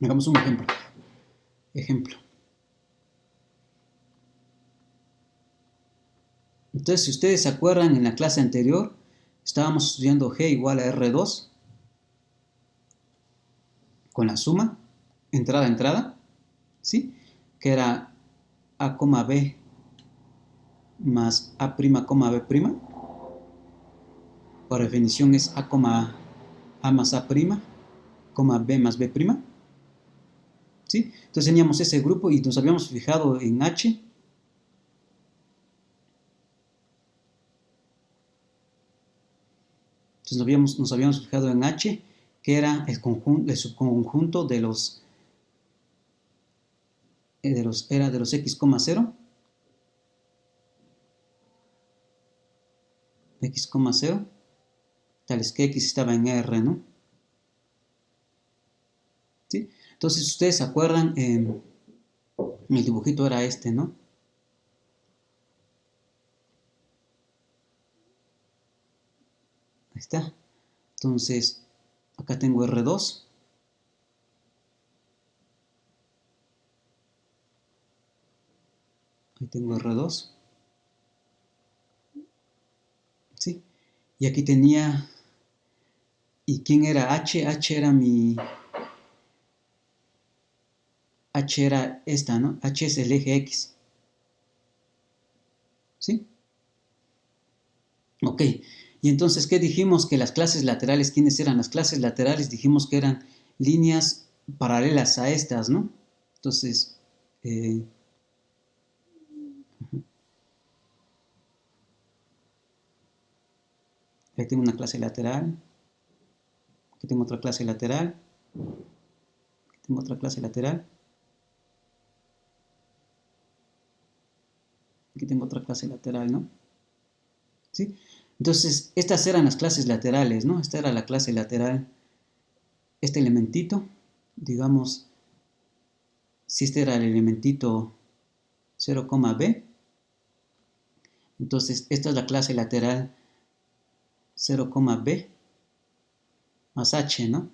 Hagamos un ejemplo. Ejemplo. Entonces, si ustedes se acuerdan, en la clase anterior estábamos estudiando G igual a R2 con la suma, entrada a entrada, ¿sí? Que era A, B más A', B'. Por definición es A más A', B más B'. ¿Sí? Entonces teníamos ese grupo y nos habíamos fijado en H. Entonces nos habíamos fijado en H, que era el subconjunto de los x, 0, x, 0, tales que x estaba en R, ¿no? ¿Sí? Entonces, si ustedes se acuerdan, el dibujito era este, ¿no? Ahí está. Entonces, acá tengo R2. Ahí tengo R2. ¿Sí? Y aquí tenía... ¿Y quién era H? H era H era esta, ¿no? H es el eje X. ¿Sí? Ok. Y entonces, ¿qué dijimos? Que las clases laterales, ¿quiénes eran? Las clases laterales dijimos que eran líneas paralelas a estas, ¿no? Entonces, eh, aquí tengo una clase lateral, aquí tengo otra clase lateral, aquí tengo otra clase lateral, aquí tengo otra clase lateral, ¿no? ¿Sí? Entonces, estas eran las clases laterales, ¿no? Esta era la clase lateral, este elementito, digamos, si este era el elementito 0, b, entonces esta es la clase lateral 0, b más h, ¿no?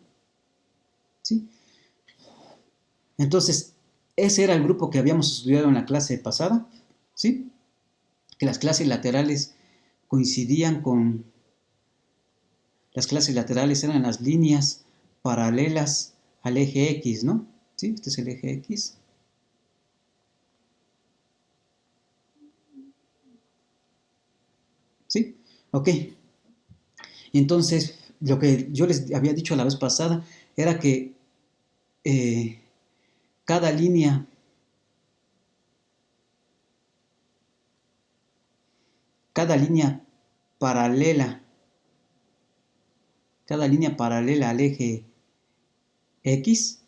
¿Sí? Entonces, ese era el grupo que habíamos estudiado en la clase pasada, ¿sí? Que las clases laterales coincidían con... Las clases laterales eran las líneas paralelas al eje X, ¿no? ¿Sí? Este es el eje X. ¿Sí? Ok. Entonces, lo que yo les había dicho la vez pasada era que cada línea paralela, cada línea paralela al eje X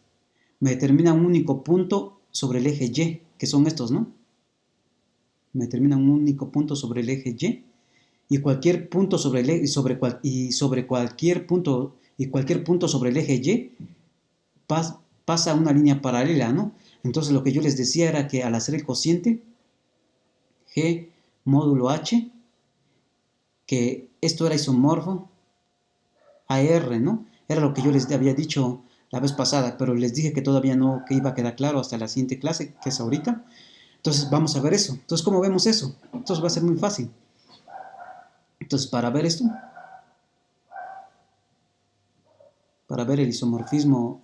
me determina un único punto sobre el eje Y, que son estos, ¿no? Me determina un único punto sobre el eje Y, y cualquier punto sobre el eje, sobre cualquier punto sobre el eje Y pasa una línea paralela, ¿no? Entonces lo que yo les decía era que al hacer el cociente G módulo H, que esto era isomorfo a R, ¿no? Era lo que yo les había dicho la vez pasada, pero les dije que todavía no, que iba a quedar claro hasta la siguiente clase, que es ahorita. Entonces vamos a ver eso. Entonces, ¿cómo vemos eso? Entonces va a ser muy fácil. Entonces, para ver esto, para ver el isomorfismo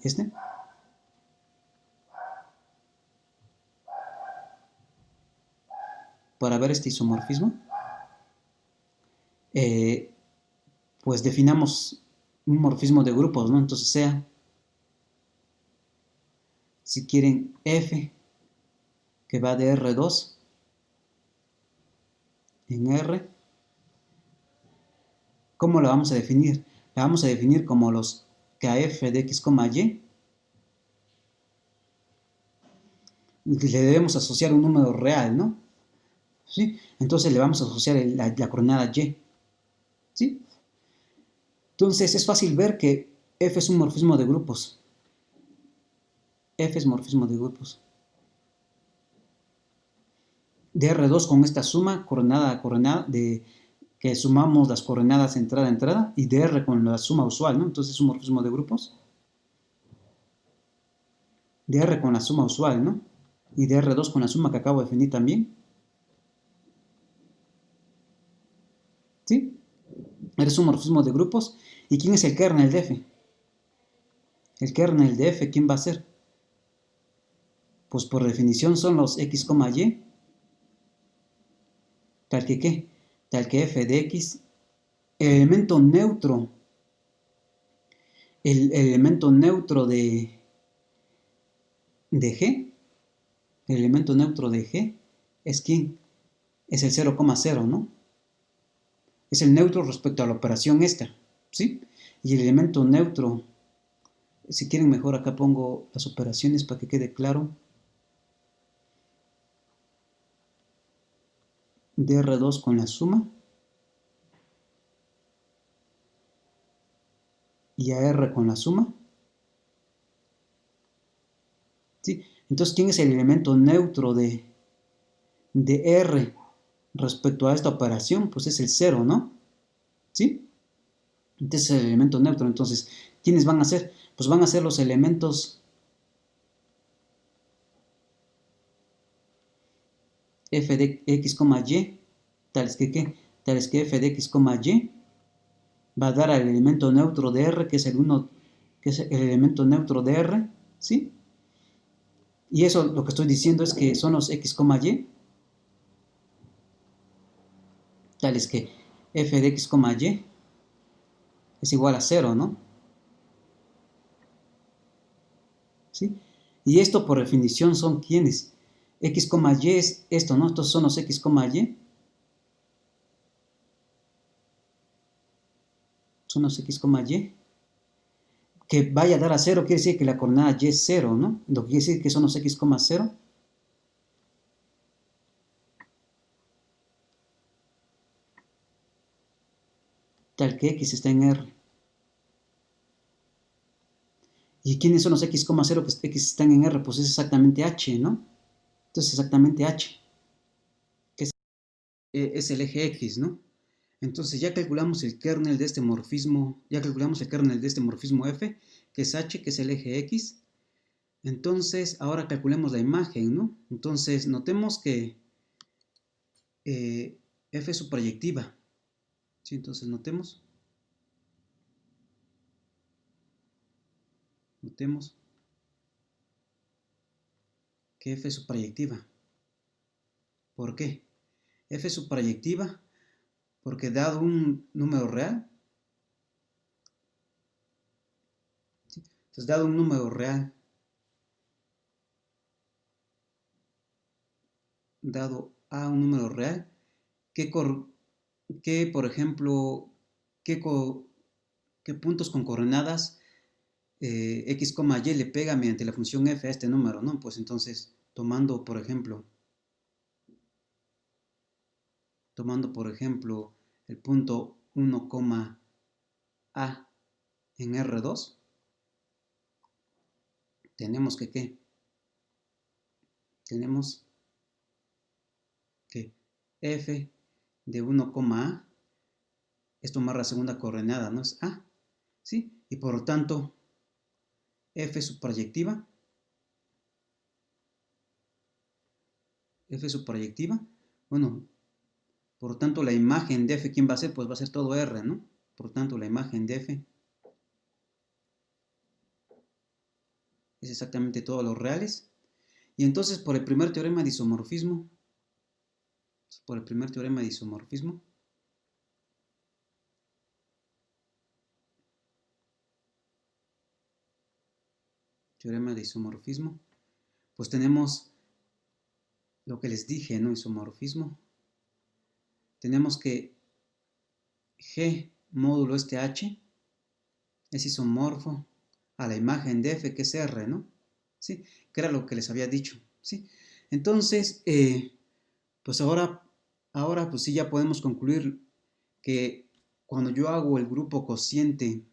para ver este isomorfismo, pues definamos un morfismo de grupos, ¿no? Entonces sea, si quieren, F, que va de R2 en R, ¿cómo la vamos a definir? La vamos a definir como los KF de X, Y, le debemos asociar un número real, ¿no? ¿Sí? Entonces le vamos a asociar la coordenada Y, ¿sí? Entonces es fácil ver que F es un morfismo de grupos. F es morfismo de grupos. De R2 con esta suma, coordenada a coordenada, que sumamos las coordenadas entrada a entrada, y de R con la suma usual, ¿no? Entonces es un morfismo de grupos. De R con la suma usual, ¿no? Y de R2 con la suma que acabo de definir también. ¿Sí? Eres un morfismo de grupos. ¿Y quién es el kernel de F? El kernel de F, ¿quién va a ser? Pues por definición son los X, Y, tal que ¿qué? Tal que F de X, el elemento neutro, el elemento neutro de G, el elemento neutro de G es ¿quién? Es el 0,0, ¿no? Es el neutro respecto a la operación esta, ¿sí? Y el elemento neutro, si quieren mejor acá pongo las operaciones para que quede claro. DR2 con la suma y AR con la suma. ¿Sí? Entonces, ¿quién es el elemento neutro de R respecto a esta operación? Pues es el 0, ¿no? ¿Sí? Entonces es el elemento neutro. Entonces, ¿quiénes van a ser? Pues van a ser los elementos f de x, y, tales que ¿qué? Tales que f de x, y va a dar al elemento neutro de R, que es el 1, que es el elemento neutro de R, ¿sí? Y eso lo que estoy diciendo es que son los x, y, tales que f de x, y es igual a 0, ¿no? ¿Sí? Y esto por definición son ¿quiénes? X, Y es esto, ¿no? Estos son los X, Y. Son los X, Y. Que vaya a dar a 0 quiere decir que la coordenada Y es 0, ¿no? Lo que quiere decir que son los X, 0. Tal que X está en R. ¿Y quiénes son los X, 0 que X están en R? Pues es exactamente H, ¿no? Entonces exactamente H, que es el eje X, ¿no? Entonces ya calculamos el kernel de este morfismo, ya calculamos el kernel de este morfismo F, que es H, que es el eje X. Entonces ahora calculemos la imagen, ¿no? Entonces notemos que F es su proyectiva, ¿sí? Entonces notemos que F es su proyectiva. ¿Por qué? F es su proyectiva porque dado un número real, ¿sí? Entonces dado un número real, dado a un número real, que por ejemplo, qué, qué puntos con coordenadas x, y le pega mediante la función f a este número, ¿no? Pues entonces, tomando por ejemplo el punto 1, a en R2, tenemos que ¿qué? Tenemos que f de 1, a es tomar la segunda coordenada, ¿no? Es a, ¿sí? Y por lo tanto, f subproyectiva, bueno, por lo tanto la imagen de f, ¿quién va a ser? Pues va a ser todo R, ¿no? Por lo tanto, la imagen de f es exactamente todos los reales. Y entonces, por el primer teorema de isomorfismo, pues tenemos lo que les dije, ¿no? Isomorfismo. Tenemos que G módulo este H es isomorfo a la imagen de F, que es R, ¿no? ¿Sí? Que era lo que les había dicho, ¿sí? Entonces, pues ahora pues sí ya podemos concluir que cuando yo hago el grupo cociente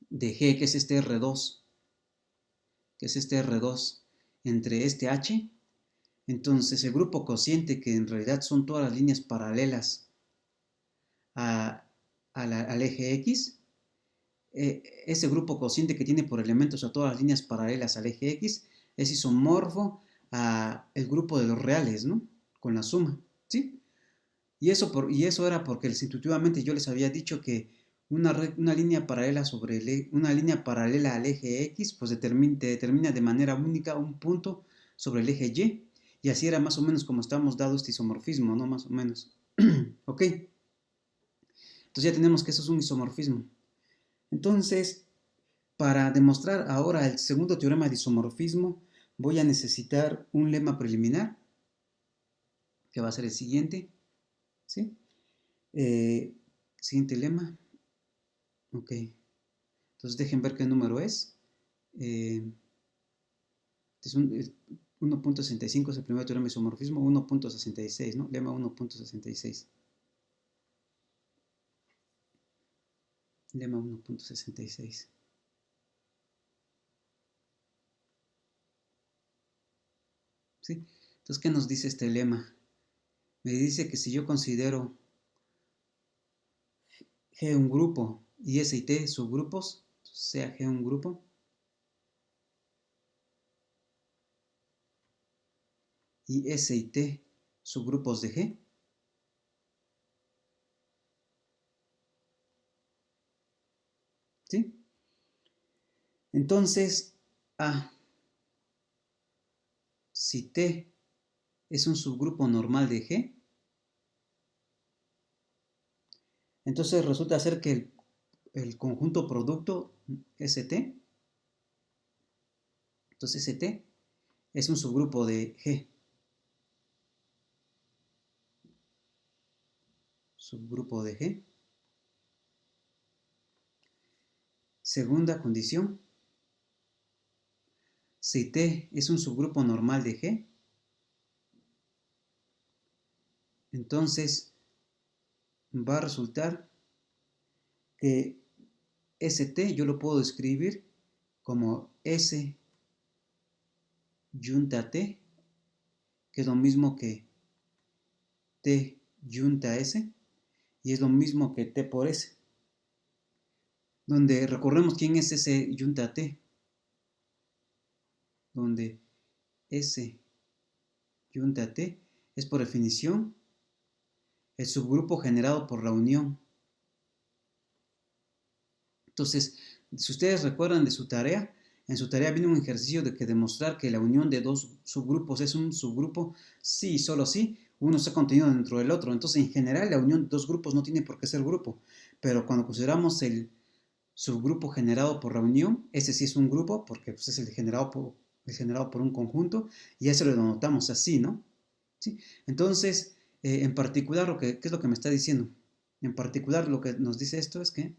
de G, que es este R2, entre este H, entonces el grupo cociente, que en realidad son todas las líneas paralelas al eje X, ese grupo cociente que tiene por elementos a todas las líneas paralelas al eje X, es isomorfo a el grupo de los reales, ¿no? Con la suma, ¿sí? Y eso era porque intuitivamente yo les había dicho que una línea paralela una línea paralela al eje X, pues determina de manera única un punto sobre el eje Y. Y así era más o menos como estábamos dado este isomorfismo, ¿no? Más o menos. ¿Ok? Entonces ya tenemos que eso es un isomorfismo. Entonces, para demostrar ahora el segundo teorema de isomorfismo, voy a necesitar un lema preliminar, que va a ser el siguiente, ¿sí? Siguiente lema. Ok. Entonces dejen ver qué número es. Es 1.65 es el primer teorema de isomorfismo, 1.66, ¿no? Lema 1.66. Lema 1.66. ¿Sí? Entonces, ¿qué nos dice este lema? Me dice que si yo considero G un grupo y S y T subgrupos, sea G un grupo, y S y T subgrupos de G, ¿sí? Entonces, si T es un subgrupo normal de G, entonces resulta ser que el conjunto producto ST, entonces ST es un subgrupo de G. Subgrupo de G. Segunda condición. Si T es un subgrupo normal de G, entonces va a resultar que ST yo lo puedo escribir como S yunta T, que es lo mismo que T yunta S, y es lo mismo que T por S, donde recordemos quién es S yunta T, donde S yunta T es por definición el subgrupo generado por la unión. Entonces, si ustedes recuerdan de su tarea, en su tarea viene un ejercicio de que demostrar que la unión de dos subgrupos es un subgrupo sí y solo sí, uno está contenido dentro del otro. Entonces, en general, la unión de dos grupos no tiene por qué ser grupo, pero cuando consideramos el subgrupo generado por la unión, ese sí es un grupo porque pues, es el generado por un conjunto, y eso lo denotamos así, ¿no? ¿Sí? Entonces, en particular, ¿qué es lo que me está diciendo? En particular, lo que nos dice esto es que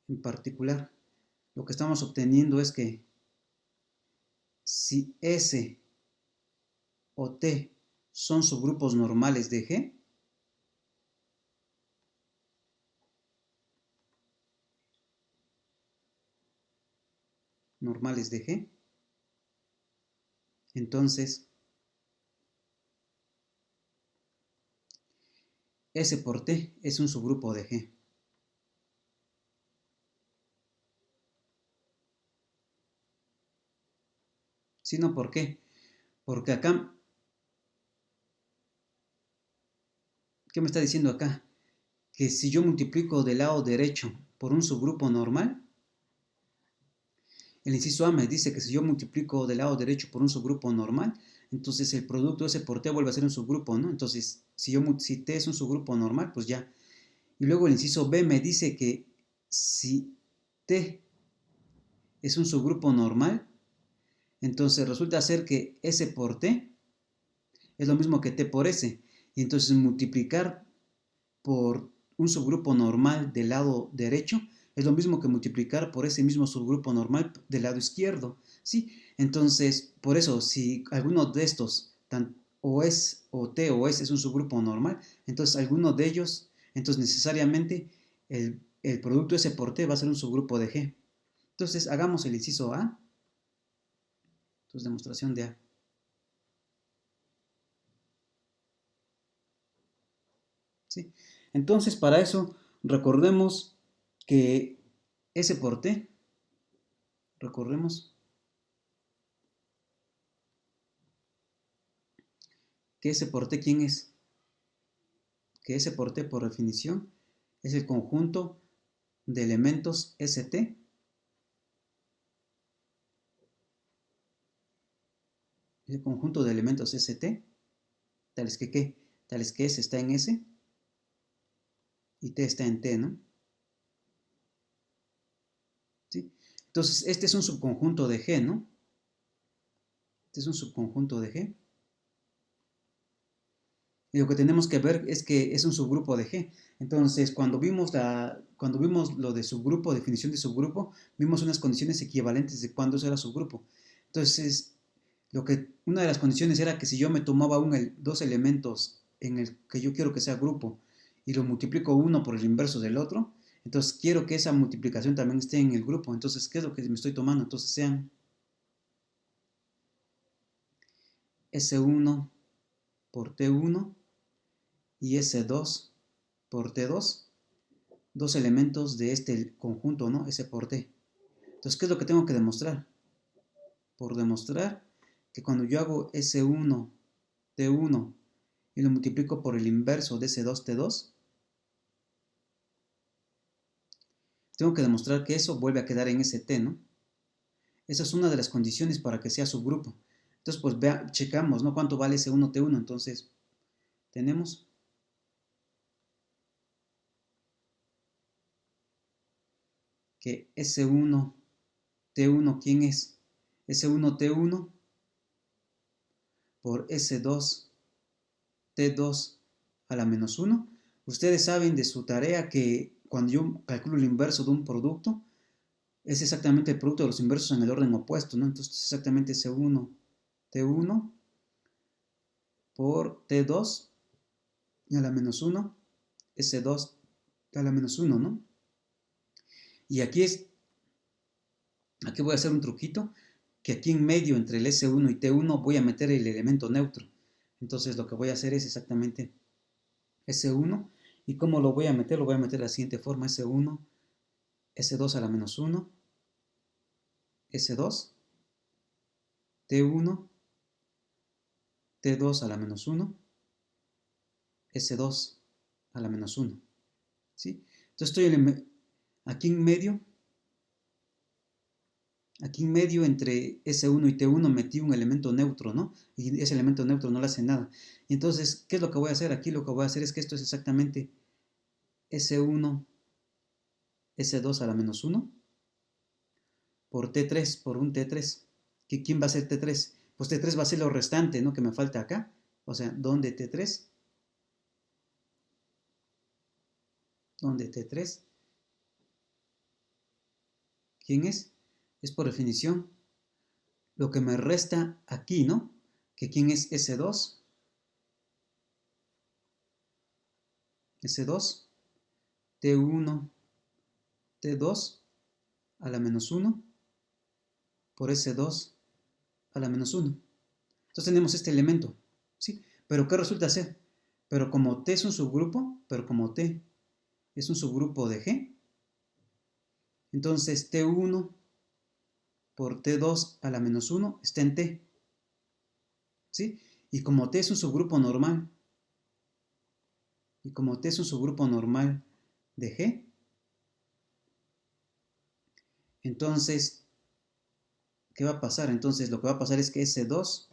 en particular, lo que estamos obteniendo es que si S o T son subgrupos normales de G, entonces S por T es un subgrupo de G. ¿Sí, no? ¿Por qué? Porque acá, ¿qué me está diciendo acá? Que si yo multiplico del lado derecho por un subgrupo normal, el inciso A me dice que si yo multiplico del lado derecho por un subgrupo normal, entonces el producto S por T vuelve a ser un subgrupo, ¿no? Entonces, si T es un subgrupo normal, pues ya. Y luego el inciso B me dice que si T es un subgrupo normal, entonces resulta ser que S por T es lo mismo que T por S. Y entonces multiplicar por un subgrupo normal del lado derecho es lo mismo que multiplicar por ese mismo subgrupo normal del lado izquierdo, ¿sí? Entonces, por eso, si alguno de estos, o T o S es un subgrupo normal, entonces alguno de ellos, entonces necesariamente el producto S por T va a ser un subgrupo de G. Entonces, hagamos el inciso A. Entonces, demostración de A. ¿Sí? Entonces, para eso, recordemos que S por T, recordemos que S por T, ¿quién es? Que S por T, por definición, es el conjunto de elementos ST el conjunto de elementos ST, tales que ¿qué? Tales que S está en S y T está en T, ¿no? ¿Sí? Entonces, este es un subconjunto de G, ¿no? Este es un subconjunto de G. Y lo que tenemos que ver es que es un subgrupo de G. Entonces, cuando vimos lo de subgrupo, definición de subgrupo, vimos unas condiciones equivalentes de cuándo eso era subgrupo. Entonces, una de las condiciones era que si yo me tomaba dos elementos en el que yo quiero que sea grupo y lo multiplico uno por el inverso del otro, entonces quiero que esa multiplicación también esté en el grupo. Entonces, ¿qué es lo que me estoy tomando? Entonces sean S1 por T1 y S2 por T2, dos elementos de este conjunto, ¿no? S por T. Entonces, ¿qué es lo que tengo que demostrar? Por demostrar que cuando yo hago S1, T1 y lo multiplico por el inverso de S2, T2, tengo que demostrar que eso vuelve a quedar en ST, ¿no? Esa es una de las condiciones para que sea subgrupo. Entonces, pues checamos, ¿no? ¿Cuánto vale S1, T1? Entonces, tenemos que S1, T1, ¿quién es? S1, T1 por S2, T2 a la menos 1. Ustedes saben de su tarea que cuando yo calculo el inverso de un producto, es exactamente el producto de los inversos en el orden opuesto, ¿no? Entonces es exactamente S1, T1 por T2 a la menos 1, S2 a la menos 1, ¿no? Y aquí voy a hacer un truquito, que aquí en medio entre el S1 y T1 voy a meter el elemento neutro. Entonces lo que voy a hacer es exactamente S1. ¿Y cómo lo voy a meter? Lo voy a meter de la siguiente forma, S1, S2 a la menos 1, S2, T1, T2 a la menos 1, S2 a la menos 1. ¿Sí? Entonces estoy aquí en medio entre S1 y T1 metí un elemento neutro, ¿no? Y ese elemento neutro no le hace nada. Y entonces, ¿qué es lo que voy a hacer? Aquí lo que voy a hacer es que esto es exactamente S1, S2 a la menos 1 por T3, por un T3. ¿Quién va a ser T3? Pues T3 va a ser lo restante, ¿no? Que me falta acá. O sea, ¿dónde T3? ¿Dónde T3? ¿Quién es? Es por definición lo que me resta aquí, ¿no? Que ¿quién es S2? S2, T1, T2 a la menos 1 por S2 a la menos 1. Entonces tenemos este elemento, ¿sí? Pero ¿qué resulta ser? Pero como T es un subgrupo, de G, entonces T1 por T2 a la menos 1 está en T, ¿sí? Y como T es un subgrupo normal, de G, entonces, ¿qué va a pasar? Entonces lo que va a pasar es que S2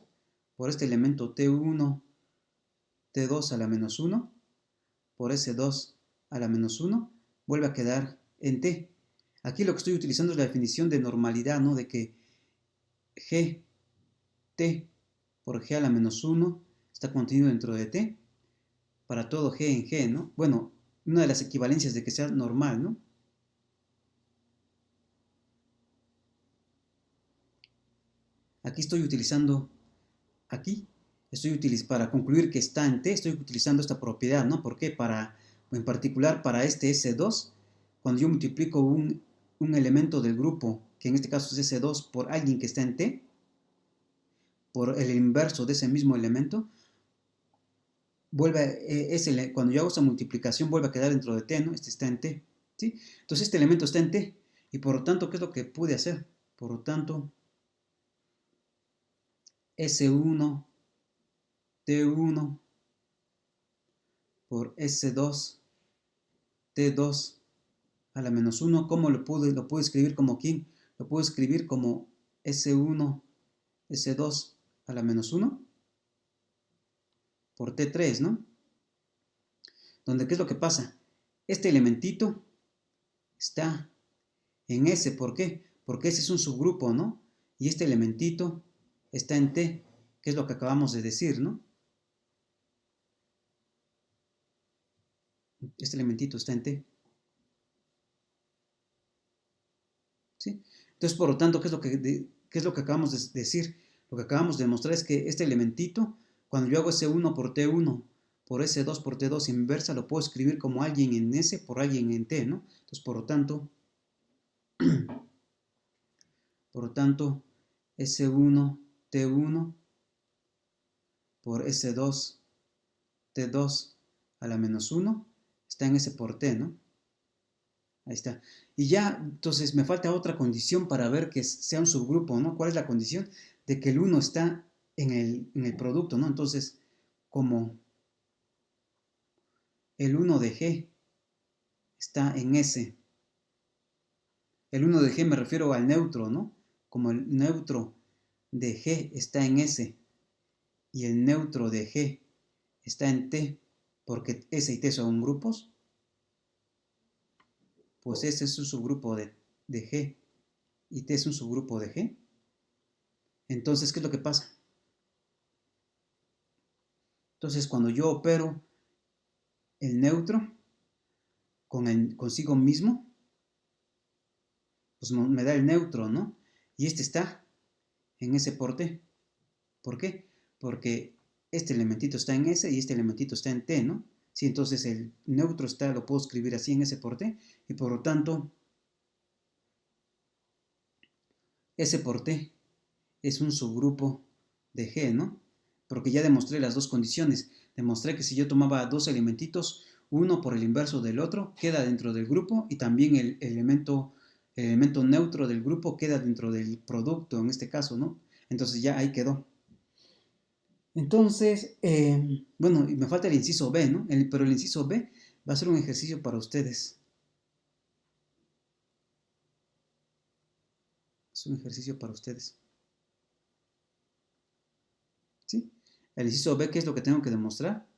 por este elemento T1, T2 a la menos 1, por S2 a la menos 1, vuelve a quedar en T. Aquí lo que estoy utilizando es la definición de normalidad, ¿no? De que G, T por G a la menos 1 está contenido dentro de T para todo G en G, ¿no? Bueno, una de las equivalencias de que sea normal, ¿no? Aquí estoy utilizando, para concluir que está en T, estoy utilizando esta propiedad, ¿no? ¿Por qué? En particular para este S2, cuando yo multiplico un elemento del grupo, que en este caso es S2, por alguien que está en T, por el inverso de ese mismo elemento, cuando yo hago esa multiplicación vuelve a quedar dentro de T, ¿no? Este está en T, ¿sí? Entonces este elemento está en T, y por lo tanto, ¿qué es lo que pude hacer? Por lo tanto, S1, T1 por S2, T2 a la menos 1, ¿cómo lo puedo escribir como quién? Lo puedo escribir como S1, S2 a la menos 1 por T3, ¿no? Donde, ¿qué es lo que pasa? Este elementito está en S, ¿por qué? Porque ese es un subgrupo, ¿no? Y este elementito está en T, que es lo que acabamos de decir, ¿no? Este elementito está en T, ¿sí? Entonces, por lo tanto, ¿qué es lo que acabamos de decir? Lo que acabamos de demostrar es que este elementito, cuando yo hago S1 por T1 por S2 por T2 inversa, lo puedo escribir como alguien en S por alguien en T, ¿no? Entonces, por lo tanto, S1 T1 por S2 T2 a la menos 1 está en S por T, ¿no? Ahí está. Y ya, entonces me falta otra condición para ver que sea un subgrupo, ¿no? ¿Cuál es la condición? De que el 1 está en el producto, ¿no? Entonces, como el 1 de G está en S, el 1 de G me refiero al neutro, ¿no? Como el neutro de G está en S y el neutro de G está en T, porque S y T son grupos, pues ese es un subgrupo de G. y T es un subgrupo de G, entonces, ¿qué es lo que pasa? Entonces, cuando yo opero el neutro consigo mismo, pues me da el neutro, ¿no? Y este está en S por T. ¿Por qué? Porque este elementito está en S y este elementito está en T, ¿no? Sí, entonces el neutro está, lo puedo escribir así en S por T, y por lo tanto, S por T es un subgrupo de G, ¿no? Porque ya demostré las dos condiciones. Demostré que si yo tomaba dos elementitos, uno por el inverso del otro, queda dentro del grupo, y también el elemento neutro del grupo queda dentro del producto, en este caso, ¿no? Entonces ya ahí quedó. Entonces, bueno, y me falta el inciso B, ¿no? Pero el inciso B va a ser un ejercicio para ustedes. Es un ejercicio para ustedes. ¿Sí? El inciso B, ¿qué es lo que tengo que demostrar?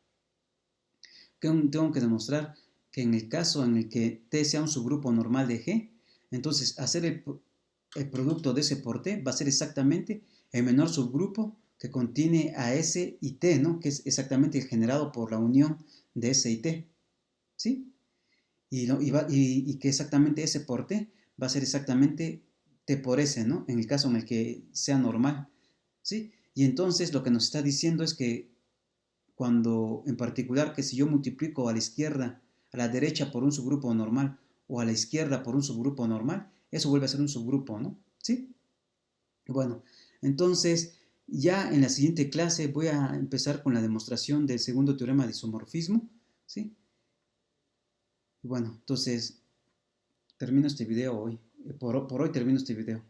Tengo que demostrar que en el caso en el que T sea un subgrupo normal de G, entonces hacer el producto de S por T va a ser exactamente el menor subgrupo que contiene a S y T, ¿no? Que es exactamente el generado por la unión de S y T. ¿Sí? Y que exactamente S por T va a ser exactamente T por S, ¿no? En el caso en el que sea normal, ¿sí? Y entonces lo que nos está diciendo es que cuando, en particular, que si yo multiplico a la izquierda, a la derecha por un subgrupo normal, o a la izquierda por un subgrupo normal, eso vuelve a ser un subgrupo, ¿no? ¿Sí? Bueno, entonces ya en la siguiente clase voy a empezar con la demostración del segundo teorema de isomorfismo, ¿sí? Y bueno, entonces termino este video hoy. Por hoy termino este video.